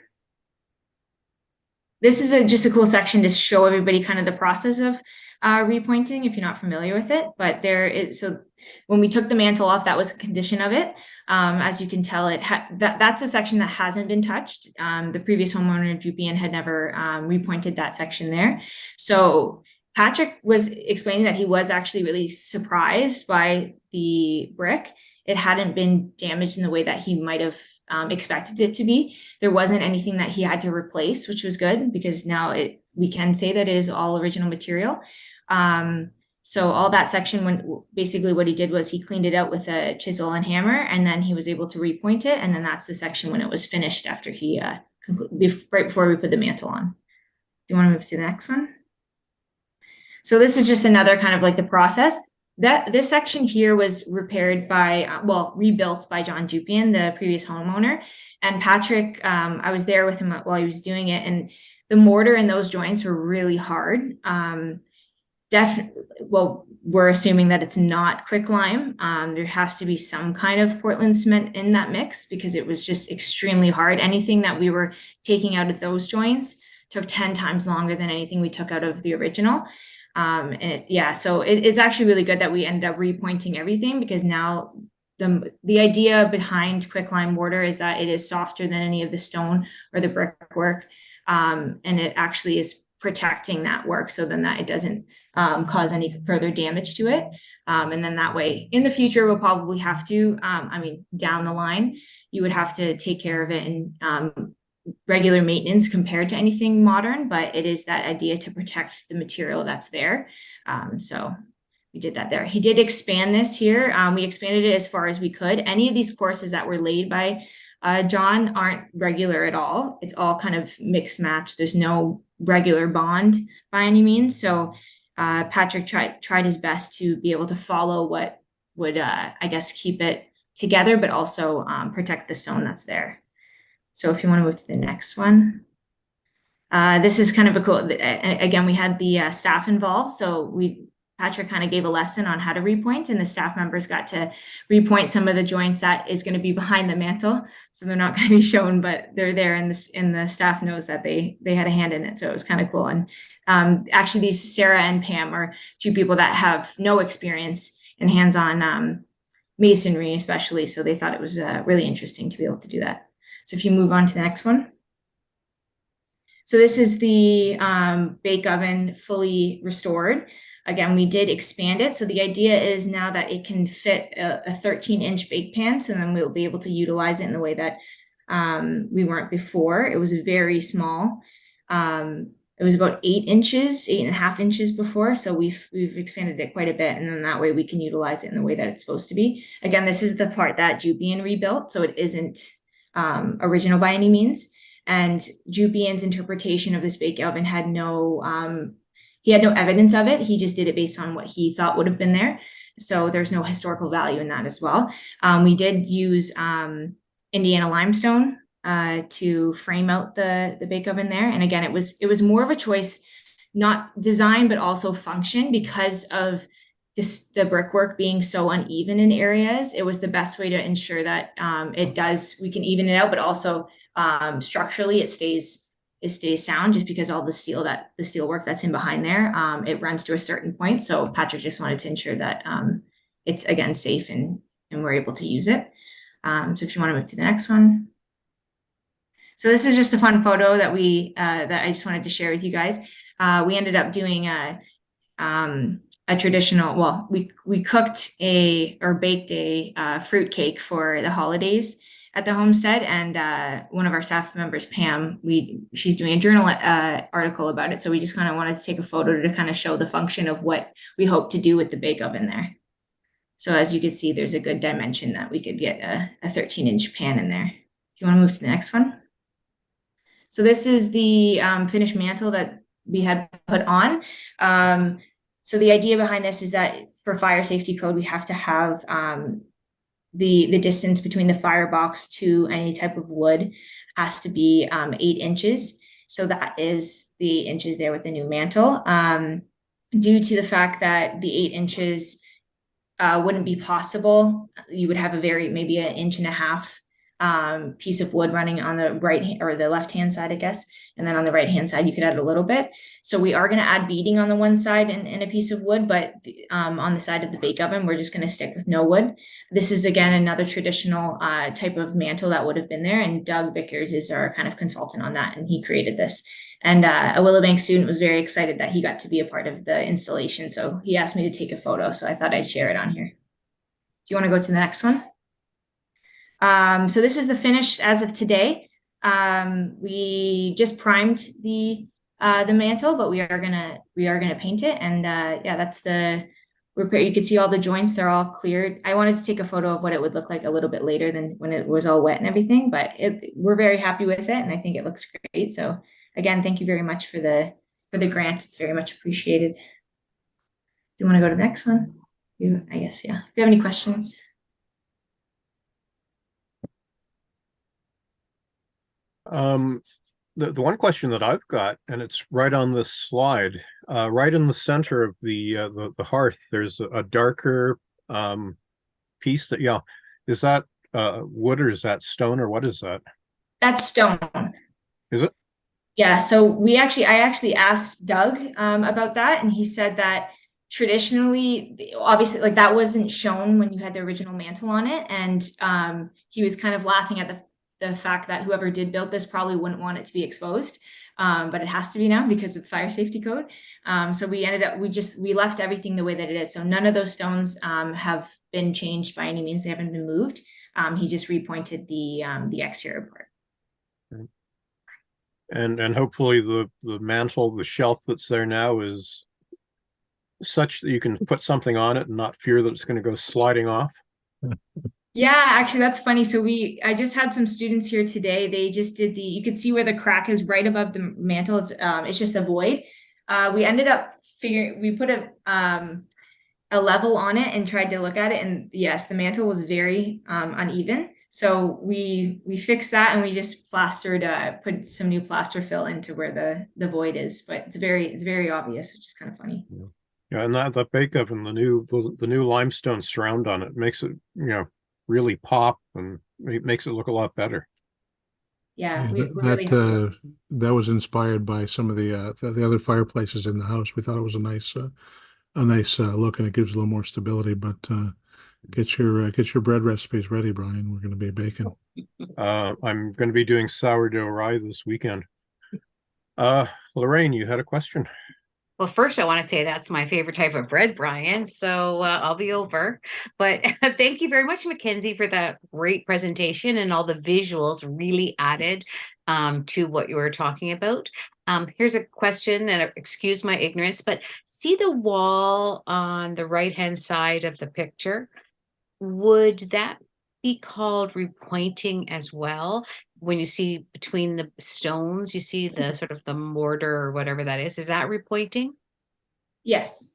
this is just a cool section to show everybody kind of the process of repointing if you're not familiar with it. But so when we took the mantle off, that was a condition of it. As you can tell, that's a section that hasn't been touched. The previous homeowner, Jupian, had never repointed that section there. So Patrick was explaining that he was actually really surprised by the brick. It hadn't been damaged in the way that he might have expected it to be. There wasn't anything that he had to replace, which was good because now we can say that it is all original material. So all that section, basically what he did was he cleaned it out with a chisel and hammer, and then he was able to repoint it. And then that's the section when it was finished after he right before we put the mantle on. Do you want to move to the next one? So this is just another kind of like the process. This section here was rebuilt by John Jupian, the previous homeowner. And Patrick, I was there with him while he was doing it, and the mortar in those joints were really hard. We're assuming that it's not quicklime. There has to be some kind of Portland cement in that mix because it was just extremely hard. Anything that we were taking out of those joints took 10 times longer than anything we took out of the original. So it's actually really good that we ended up repointing everything because now the idea behind quicklime mortar is that it is softer than any of the stone or the brickwork, and it actually is protecting that work so then that it doesn't cause any further damage to it. And then that way in the future, we'll probably have to, down the line, you would have to take care of it and regular maintenance compared to anything modern, but it is that idea to protect the material that's there. So we did that there. He did expand this here. We expanded it as far as we could. Any of these courses that were laid by John aren't regular at all. It's all kind of mixed match. There's no regular bond by any means. So Patrick tried his best to be able to follow what would, keep it together, but also protect the stone that's there. So if you want to move to the next one. This is kind of a cool, again, we had the staff involved. So Patrick kind of gave a lesson on how to repoint, and the staff members got to repoint some of the joints that is going to be behind the mantle. So they're not going to be shown, but they're there, and the staff knows that they had a hand in it. So it was kind of cool. And actually these Sarah and Pam are two people that have no experience in hands-on masonry, especially. So they thought it was really interesting to be able to do that. So if you move on to the next one. So this is the bake oven fully restored. Again, we did expand it. So the idea is now that it can fit a 13-inch bake pan, so then we'll be able to utilize it in the way that we weren't before. It was very small. It was about 8.5 inches before. So we've expanded it quite a bit. And then that way we can utilize it in the way that it's supposed to be. Again, this is the part that Jupian rebuilt. So it isn't original by any means. And Jupian's interpretation of this bake oven had no evidence of it. He just did it based on what he thought would have been there. So there's no historical value in that as well. We did use Indiana limestone to frame out the bake oven there. And again, it was more of a choice, not design, but also function because of the brickwork being so uneven in areas. It was the best way to ensure that we can even it out, but also structurally it stays sound, just because all the steel work that's in behind there, it runs to a certain point. So Patrick just wanted to ensure that it's again safe and we're able to use it. So if you want to move to the next one. So this is just a fun photo that that I just wanted to share with you guys. We ended up doing a traditional, we cooked or baked a fruit cake for the holidays at the homestead, and one of our staff members, Pam, she's doing a journal article about it. So we just kind of wanted to take a photo to kind of show the function of what we hope to do with the bake oven there. So as you can see, there's a good dimension that we could get a 13-inch pan in there. Do you want to move to the next one? So this is the finished mantle that we had put on. So the idea behind this is that for fire safety code, we have to have the distance between the firebox to any type of wood has to be 8 inches. So that is the inches there with the new mantle. Due to the fact that the 8 inches wouldn't be possible, you would have maybe 1.5 inches piece of wood running on the right or the left-hand side, I guess. And then on the right-hand side, you could add a little bit. So we are going to add beading on the one side and a piece of wood, but on the side of the bake oven, we're just going to stick with no wood. This is, again, another traditional type of mantle that would have been there. And Doug Vickers is our kind of consultant on that, and he created this. And a Willowbank student was very excited that he got to be a part of the installation. So he asked me to take a photo. So I thought I'd share it on here. Do you want to go to the next one? So this is the finish as of today. We just primed the mantle, but we are gonna paint it. And yeah, that's the repair. You can see all the joints, they're all cleared. I wanted to take a photo of what it would look like a little bit later than when it was all wet and everything, but we're very happy with it, and I think it looks great. So again, thank you very much for the grant. It's very much appreciated. Do you want to go to the next one? I guess, yeah. If you have any questions. The one question that I've got, and it's right on this slide, right in the center of the hearth, there's a darker piece that, yeah, is that wood or is that stone or what is that? That's stone. Is it? Yeah, so I actually asked Doug about that, and he said that traditionally, obviously, like that wasn't shown when you had the original mantle on it, and he was kind of laughing at the fact that whoever did build this probably wouldn't want it to be exposed, but it has to be now because of the fire safety code. So we left everything the way that it is. So none of those stones have been changed by any means. They haven't been moved. He just repointed the exterior part. And hopefully the mantle, the shelf that's there now is such that you can put something on it and not fear that it's going to go sliding off. Yeah, actually, that's funny. So I just had some students here today. They just did you could see where the crack is right above the mantle. It's just a void. We ended up we put a level on it and tried to look at it. And yes, the mantle was very uneven. So we fixed that, and we just put some new plaster fill into where the void is. But it's very obvious, which is kind of funny. Yeah, and that bake oven, the new limestone surround on it makes it, really pop, and it makes it look a lot better. Yeah, that was inspired by some of the other fireplaces in the house. We thought it was a nice look, and it gives a little more stability. But get your bread recipes ready, Brian. We're going to be baking. I'm going to be doing sourdough rye this weekend. Lorraine, you had a question. Well, first, I want to say that's my favorite type of bread, Brian. So I'll be over. But thank you very much, Mackenzie, for that great presentation, and all the visuals really added to what you were talking about. Here's a question, and excuse my ignorance, but see the wall on the right-hand side of the picture? Would that be called repointing as well? When you see between the stones, you see the sort of the mortar or whatever that is. Is that repointing? Yes.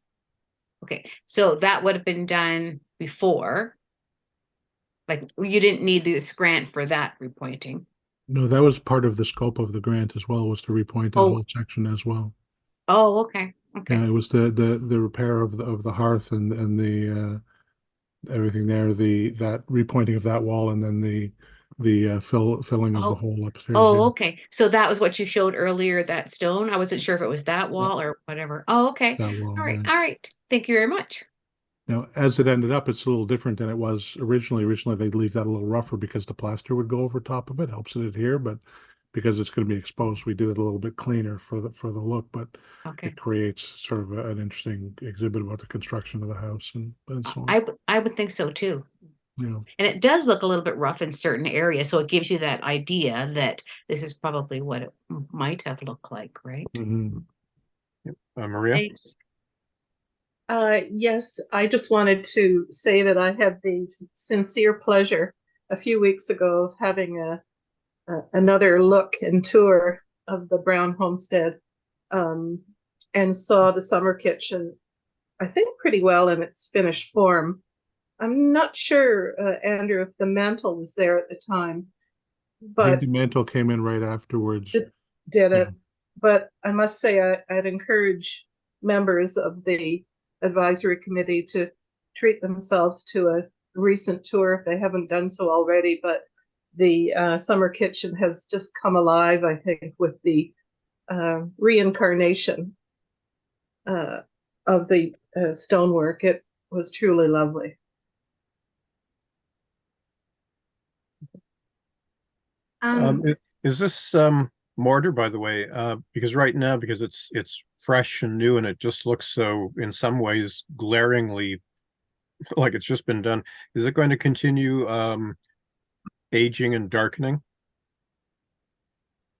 Okay, so that would have been done before. Like you didn't need this grant for that repointing. No, that was part of the scope of the grant as well, was to repoint that whole section as well. Oh, okay. Okay. Yeah, it was the repair of the hearth and the everything there, that repointing of that wall, and then the filling of the hole upstairs. Oh, okay. So that was what you showed earlier, that stone. I wasn't sure if it was that wall or whatever. Oh, okay. That wall, all right. yeah. All right. Thank you very much. Now, as it ended up, it's a little different than it was originally. Originally, they'd leave that a little rougher because the plaster would go over top of it, helps it adhere. But because it's going to be exposed, we did it a little bit cleaner for the look. But it creates sort of an interesting exhibit about the construction of the house and so on. I would think so too. Yeah. And it does look a little bit rough in certain areas, so it gives you that idea that this is probably what it might have looked like, right? Mm-hmm. Maria? Thanks. Yes, I just wanted to say that I had the sincere pleasure a few weeks ago of having another look and tour of the Brown homestead, and saw the summer kitchen, I think, pretty well in its finished form. I'm not sure, Andrew, if the mantle was there at the time, but I think the mantle came in right afterwards. Did it? But I must say, I'd encourage members of the advisory committee to treat themselves to a recent tour if they haven't done so already. But the summer kitchen has just come alive, I think, with the reincarnation of the stonework. It was truly lovely. Is this mortar, by the way? Because right now, because it's fresh and new, and it just looks so, in some ways, glaringly like it's just been done. Is it going to continue aging and darkening?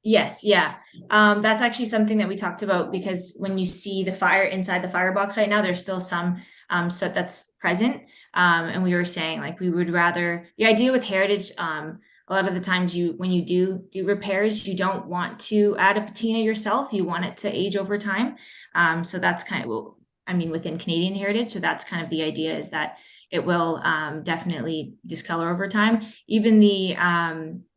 Yes, yeah. That's actually something that we talked about, because when you see the fire inside the firebox right now, there's still some soot that's present. And we were saying, like, we would rather, the idea with heritage, a lot of the times when you do repairs, you don't want to add a patina yourself. You want it to age over time. So that's kind of, I mean, within Canadian heritage. So that's kind of the idea, is that it will definitely discolor over time. Even the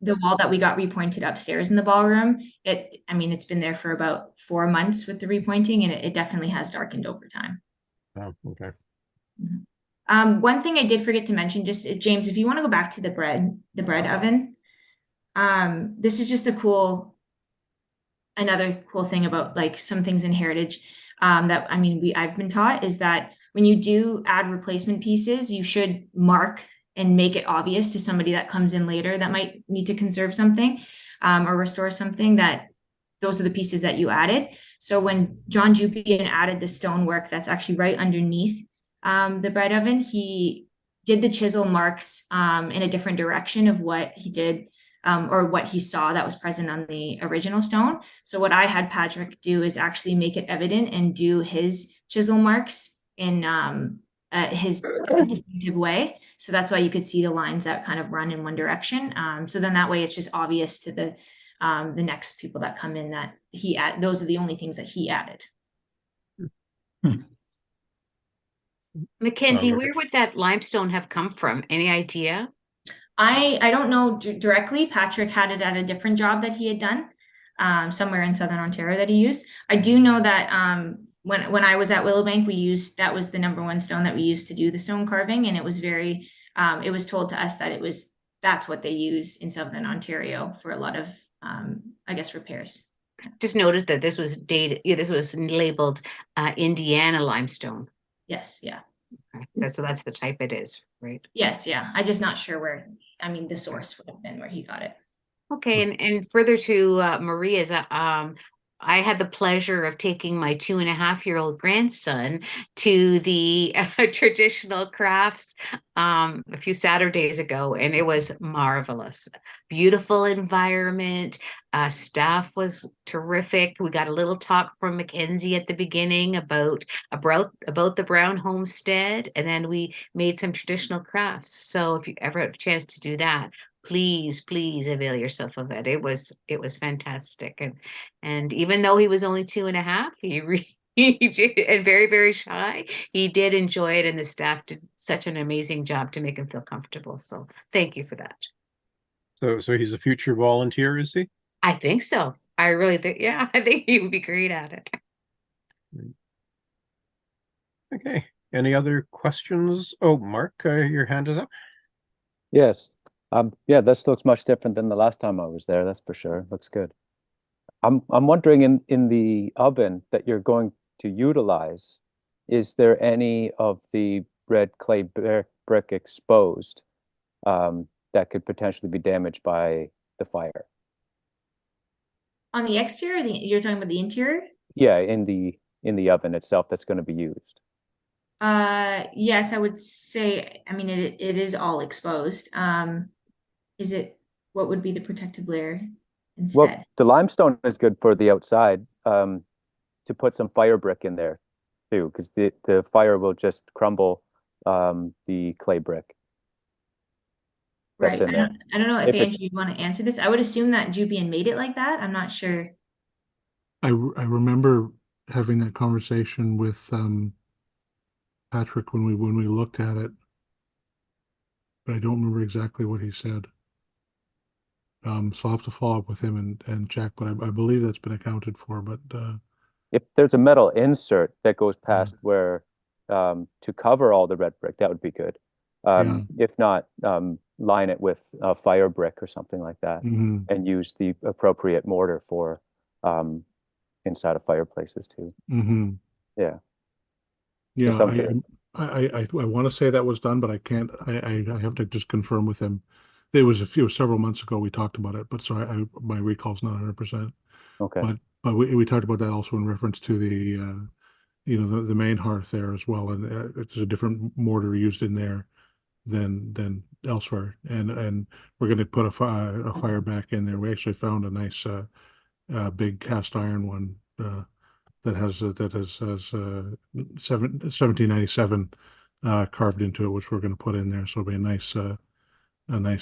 wall that we got repointed upstairs in the ballroom, it's been there for about 4 months with the repointing, and it definitely has darkened over time. Oh, okay. One thing I did forget to mention, just James, if you want to go back to the bread oven, this is just another cool thing about, like, some things in heritage that I've been taught, is that when you do add replacement pieces, you should mark and make it obvious to somebody that comes in later that might need to conserve something or restore something, that those are the pieces that you added. So when John Jupian added the stonework that's actually right underneath the bread oven, he did the chisel marks in a different direction of what he did or what he saw that was present on the original stone. So what I had Patrick do is actually make it evident and do his chisel marks in his distinctive way. So that's why you could see the lines that kind of run in one direction. So then that way it's just obvious to the next people that come in that those are the only things that he added. Mackenzie, where would that limestone have come from? Any idea? I don't know directly. Patrick had it at a different job that he had done somewhere in Southern Ontario that he used. I do know that when I was at Willowbank, that was the #1 stone that we used to do the stone carving, and it was it was told to us that that's what they use in Southern Ontario for a lot of repairs. Just noted that this was dated. Yeah, this was labeled Indiana limestone. Yes, yeah. Okay. So that's the type it is, right? Yes, yeah. I'm just not sure where. The source would have been where he got it. Okay, and further to Maria's, I had the pleasure of taking my 2.5-year-old grandson to the traditional crafts a few Saturdays ago, and it was marvelous. Beautiful environment. Staff was terrific. We got a little talk from Mackenzie at the beginning about the Brown homestead, and then we made some traditional crafts. So if you ever have a chance to do that, please avail yourself of it. It was fantastic, and even though he was only 2.5, he did, and very, very shy, he did enjoy it, and the staff did such an amazing job to make him feel comfortable. So thank you for that. So he's a future volunteer, is he? I think so. I really think, yeah, I think he would be great at it. Okay. Any other questions? Oh, Mark, your hand is up. Yes. Yeah, this looks much different than the last time I was there. That's for sure. Looks good. I'm wondering, in the oven that you're going to utilize, is there any of the red clay brick exposed that could potentially be damaged by the fire? On the exterior, you're talking about the interior? Yeah, in the oven itself that's going to be used. Yes, I would say. It is all exposed. What would be the protective layer instead? Well, the limestone is good for the outside, to put some fire brick in there too, because the fire will just crumble the clay brick that's Right. in there. I don't know if Andrew, you want to answer this. I would assume that Jupian made it like that. I'm not sure. I remember having that conversation with Patrick when we looked at it, but I don't remember exactly what he said. So I'll have to follow up with him and check, but I believe that's been accounted for. But if there's a metal insert that goes past where to cover all the red brick, that would be good. If not, line it with fire brick or something like that, and use the appropriate mortar for inside of fireplaces too. Yeah. Yeah, Something. I want to say that was done, but I can't. I have to just confirm with him. There was several months ago we talked about it, but so my recall's not 100%. Okay. But we talked about that also in reference to the the main hearth there as well, and it's a different mortar used in there than elsewhere, and we're going to put a fire back in there. We actually found a nice big cast iron one that has 1797 carved into it, which we're going to put in there. So it'll be a nice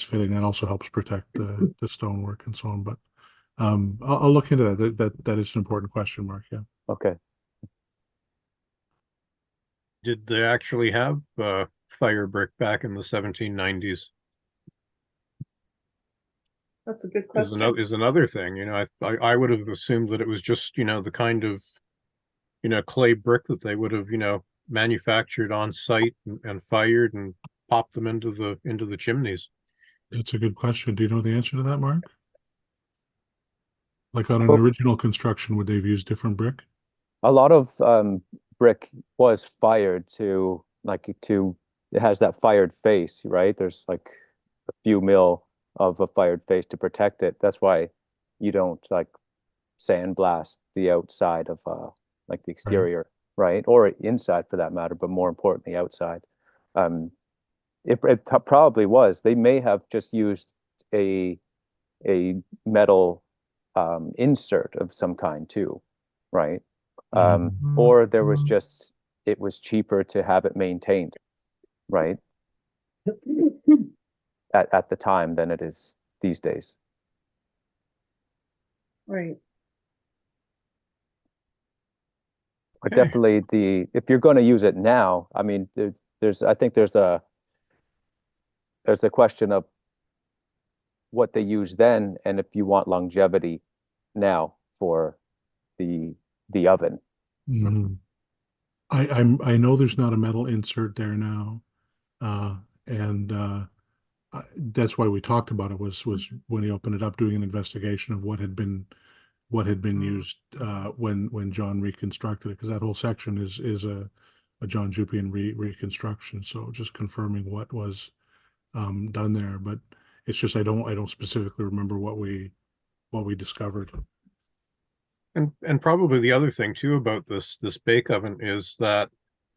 fitting. That also helps protect the stonework and so on. But I'll look into that. That is an important question, Mark. Yeah. Okay. Did they actually have fire brick back in the 1790s? That's a good Is question. another thing. I would have assumed that it was just the kind of clay brick that they would have manufactured on site and fired and popped them into the chimneys. That's a good question. Do you know the answer to that, Mark? Like on an Well, original construction, would they have used different brick? a lot of brick was fired it has that fired face, right? There's like a few mil of a fired face to protect it. That's why you don't like sandblast the outside of like the exterior, right? Or inside for that matter, but more importantly outside. It probably was. They may have just used a metal insert of some kind too, right? Or there was just it was cheaper to have it maintained, right? At the time than it is these days. Right. But definitely if you're going to use it now, I mean, I think there's a question of what they use then, and if you want longevity now for the oven. I know there's not a metal insert there now, and that's why we talked about it was when he opened it up, doing an investigation of what had been used when John reconstructed it, because that whole section is a John Jupian reconstruction. So just confirming what was done there, but it's just I don't specifically remember what we discovered. And probably the other thing too about this bake oven is that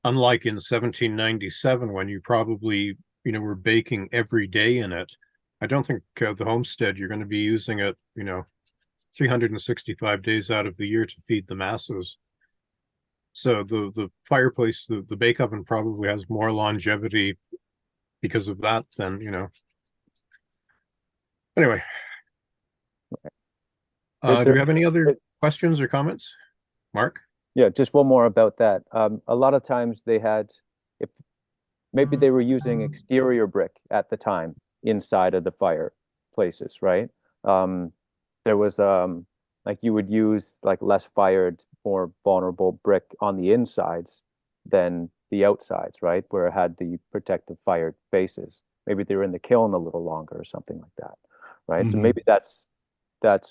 unlike in 1797 when you probably were baking every day in it, I don't think the homestead you're going to be using it 365 days out of the year to feed the masses. So the fireplace, the bake oven probably has more longevity because of that than Anyway, do we have any other questions or comments, Mark? Yeah, just one more about that. A lot of times if maybe they were using exterior brick at the time inside of the fireplaces, right? There was like you would use like less fired, more vulnerable brick on the insides than the outsides, right? Where it had the protective fired faces. Maybe they were in the kiln a little longer or something like that, right? So maybe that's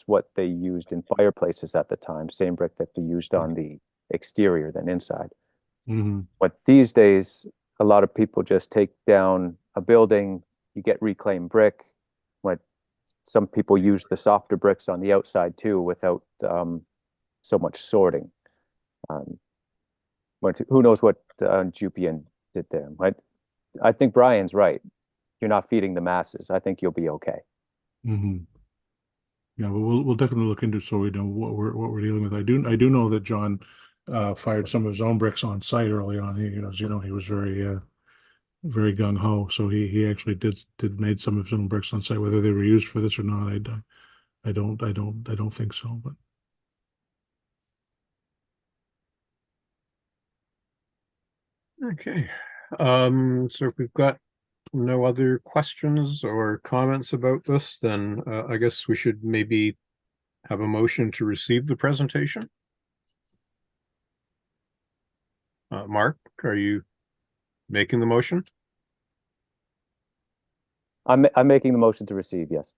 what they used in fireplaces at the time, same brick that they used on the exterior than inside. But these days, a lot of people just take down a building, you get reclaimed brick. What some people use the softer bricks on the outside too, without so much sorting. But who knows what Jupian did there? But I think Brian's right. You're not feeding the masses. I think you'll be okay. Yeah, well, we'll definitely look into it so we know what we're dealing with. I do know that John fired some of his own bricks on site early on. He, as you know, he was very gung ho. So he actually did made some of his own bricks on site. Whether they were used for this or not, I don't think so. But okay, so if we've got no other questions or comments about this, then I guess we should maybe have a motion to receive the presentation. Mark, are you making the motion? I'm making the motion to receive, yes.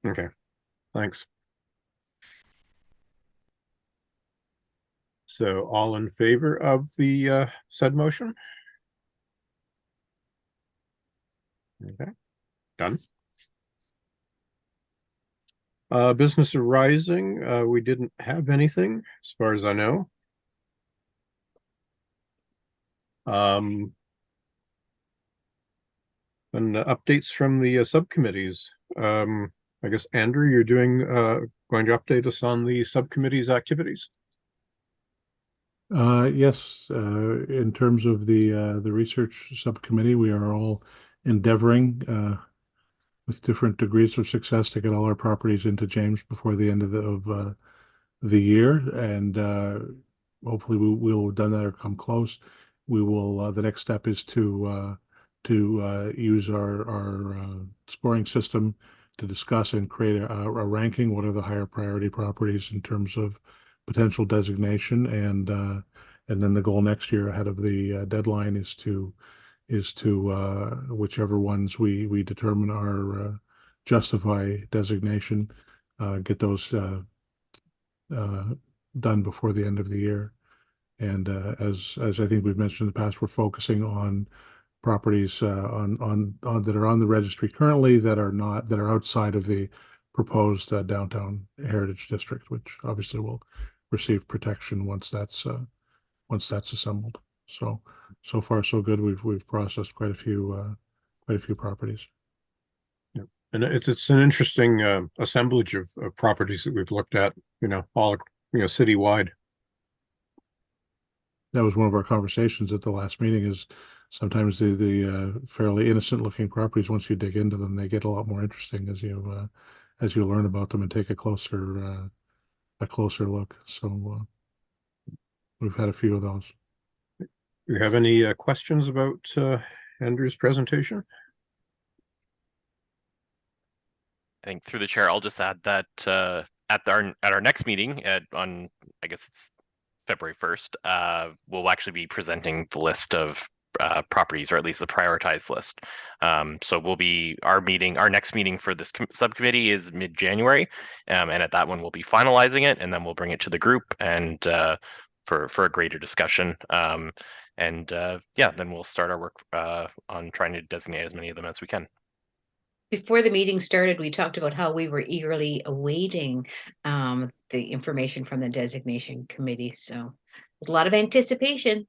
Okay, thanks. So all in favor of the said motion? Okay, done. Business arising, we didn't have anything as far as I know. And updates from the subcommittees. I guess Andrew, you're going to update us on the subcommittee's activities. Yes, in terms of the research subcommittee, we are all endeavoring with different degrees of success to get all our properties into James before the end of the year, and hopefully we'll have done that or come close. We will. The next step is to use our scoring system to discuss and create a ranking. What are the higher priority properties in terms of potential designation, and then the goal next year ahead of the deadline is to whichever ones we determine are justify designation, get those done before the end of the year. And as I think we've mentioned in the past, we're focusing on properties on that are on the registry currently that are outside of the proposed downtown heritage district, which obviously will receive protection once that's assembled. So far so good. We've processed quite a few properties. Yeah. And it's an interesting assemblage of properties that we've looked at, all citywide. That was one of our conversations at the last meeting. Is sometimes the fairly innocent looking properties, once you dig into them, they get a lot more interesting as you learn about them and take a closer look. So we've had a few of those. Do you have any questions about Andrew's presentation? I think through the chair, I'll just add that at our next meeting on, I guess it's February 1st, we'll actually be presenting the list of properties, or at least the prioritized list. So our next meeting for this subcommittee is mid-January, and at that one we'll be finalizing it, and then we'll bring it to the group and for a greater discussion. Then we'll start our work on trying to designate as many of them as we can. Before the meeting started, we talked about how we were eagerly awaiting the information from the designation committee. So there's a lot of anticipation.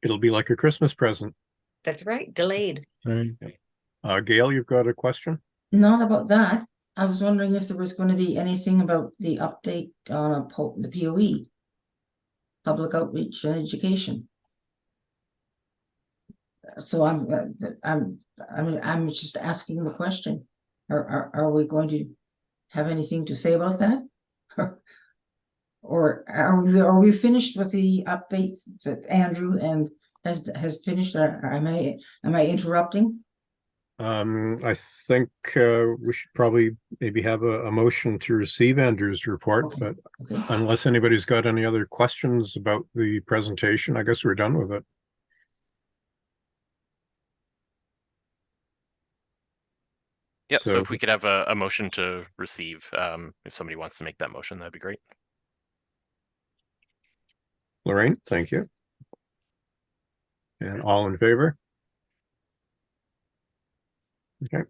It'll be like a Christmas present. That's right, delayed. Right. Gail, you've got a question? Not about that. I was wondering if there was going to be anything about the update on the POE, public outreach and education. So I'm just asking the question. Are we going to have anything to say about that? Or are we finished with the updates that Andrew and has finished? Am I interrupting? I think we should probably maybe have a motion to receive Andrew's report, Okay. but unless anybody's got any other questions about the presentation, I guess we're done with it. Yeah, so if we could have a motion to receive, if somebody wants to make that motion, that'd be great. Lorraine, thank you. And all in favor? Okay.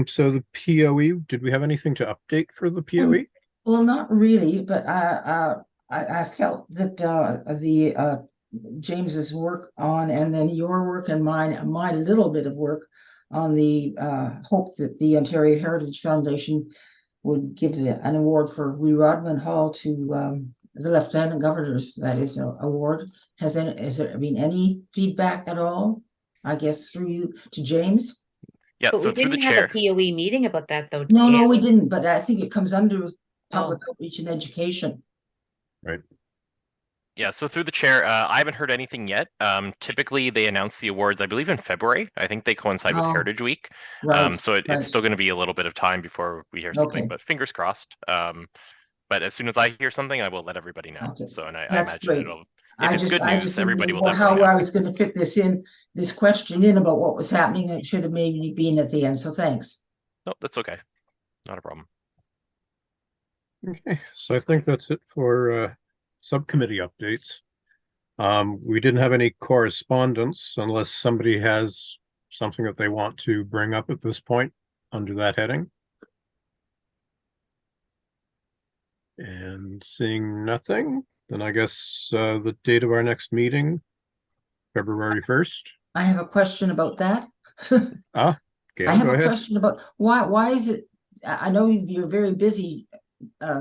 So the POE, did we have anything to update for the POE? Well, not really, but I felt that James's work on, and then your work and my little bit of work on the hope that the Ontario Heritage Foundation would give an award for Wee Rodman Hall to the Lieutenant Governor's, that is, award. Has there been any feedback at all? I guess through you to James? Yeah, But so we through the didn't have chair. a POE meeting about that though. No, we didn't, but I think it comes under public outreach and education. Right. Yeah, so through the chair, I haven't heard anything yet. Typically, they announce the awards, I believe, in February. I think they coincide with Heritage Week. Right. So it's still going to be a little bit of time before we hear something, Okay. but fingers crossed. But as soon as I hear something, I will let everybody know. Okay. So, and I That's imagine great. if it's good I news, just didn't everybody will know definitely how know. I was gonna fit this question in about what was happening, and it should have maybe been at the end, so thanks. No, that's okay. Not a problem. Okay, so I think that's it for subcommittee updates. We didn't have any correspondence unless somebody has something that they want to bring up at this point under that heading. And seeing nothing, then I guess the date of our next meeting, February 1st. I have a question about that. Ah, I Gail, have go a ahead. question about why is it, I know you're very busy,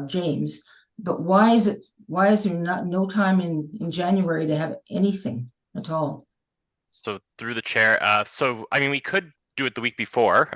James, but why is there no time in January to have anything at all? So through the chair, so I mean, we could do it the week before.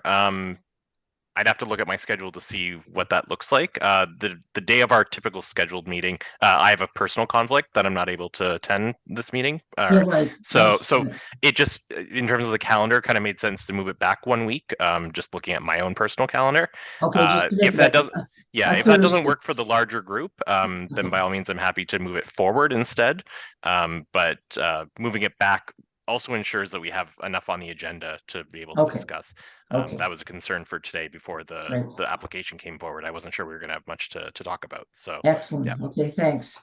I'd have to look at my schedule to see what that looks like. The day of our typical scheduled meeting, I have a personal conflict that I'm not able to attend this meeting. Yeah, right. So Right. it just, in terms of the calendar, kind of made sense to move it back 1 week. Just looking at my own personal calendar. Okay, just If that doesn't, a if that doesn't Thursday. work for the larger group, then Okay. by all means, I'm happy to move it forward instead. But moving it back also ensures that we have enough on the agenda to be able to Okay. discuss. Okay. That was a concern for today before Right. the application came forward. I wasn't sure we were going to have much to talk about. So Excellent. yeah. Okay, thanks.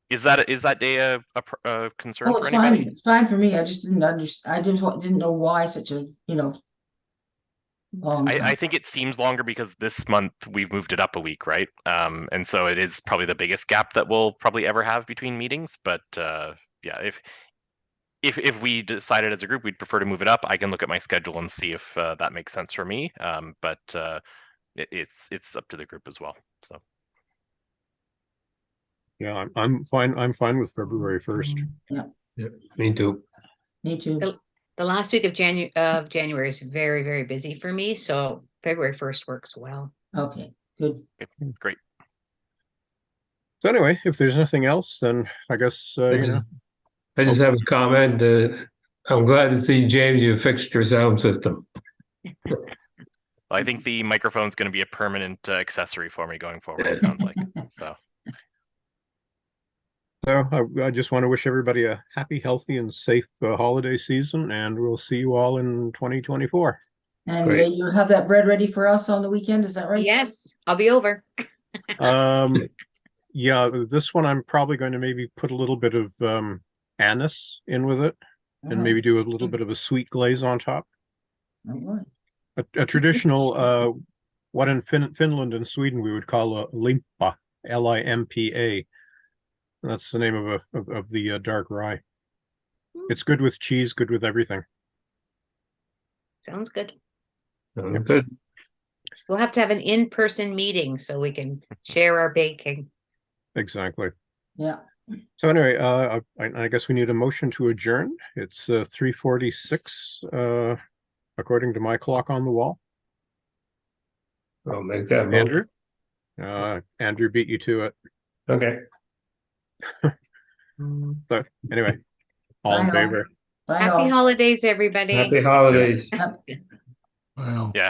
Is that day a concern Oh, for it's anybody? fine. It's fine for me. I just didn't understand. I didn't know why such a, long I time. think it seems longer because this month we've moved it up a week, right? And so it is probably the biggest gap that we'll probably ever have between meetings. But yeah, if we decided as a group we'd prefer to move it up, I can look at my schedule and see if that makes sense for me. But it's up to the group as well. So Yeah, I'm fine. I'm fine with February 1st. Yeah, Yep, me too. me too. The last week of January is very, very busy for me, so February 1st works well. Okay, good. great. So anyway, if there's nothing else, then I guess I just have a comment. I'm glad to see, James, you fixed your sound system. Well, I think the microphone's going to be a permanent accessory for me going forward. It sounds like so. So I just want to wish everybody a happy, healthy, and safe holiday season, and we'll see you all in 2024. And Great. you have that bread ready for us on the weekend, is that right? Yes, I'll be over. Yeah, this one I'm probably going to maybe put a little bit of anise in with it, and maybe do a little bit of a sweet glaze on top. All right. A traditional, what in Finland and Sweden we would call a limpa, Limpa. That's the name of the dark rye. It's good with cheese, good with everything. Sounds good. Sounds good. We'll have to have an in-person meeting so we can share our baking. Exactly. Yeah. So anyway, I guess we need a motion to adjourn. It's 3:46, according to my clock on the wall. I'll make that motion. Andrew? Andrew beat you to it. Okay. So anyway, all in Bye all. favor? Bye Happy all. holidays, everybody. Happy holidays. Wow. Yeah.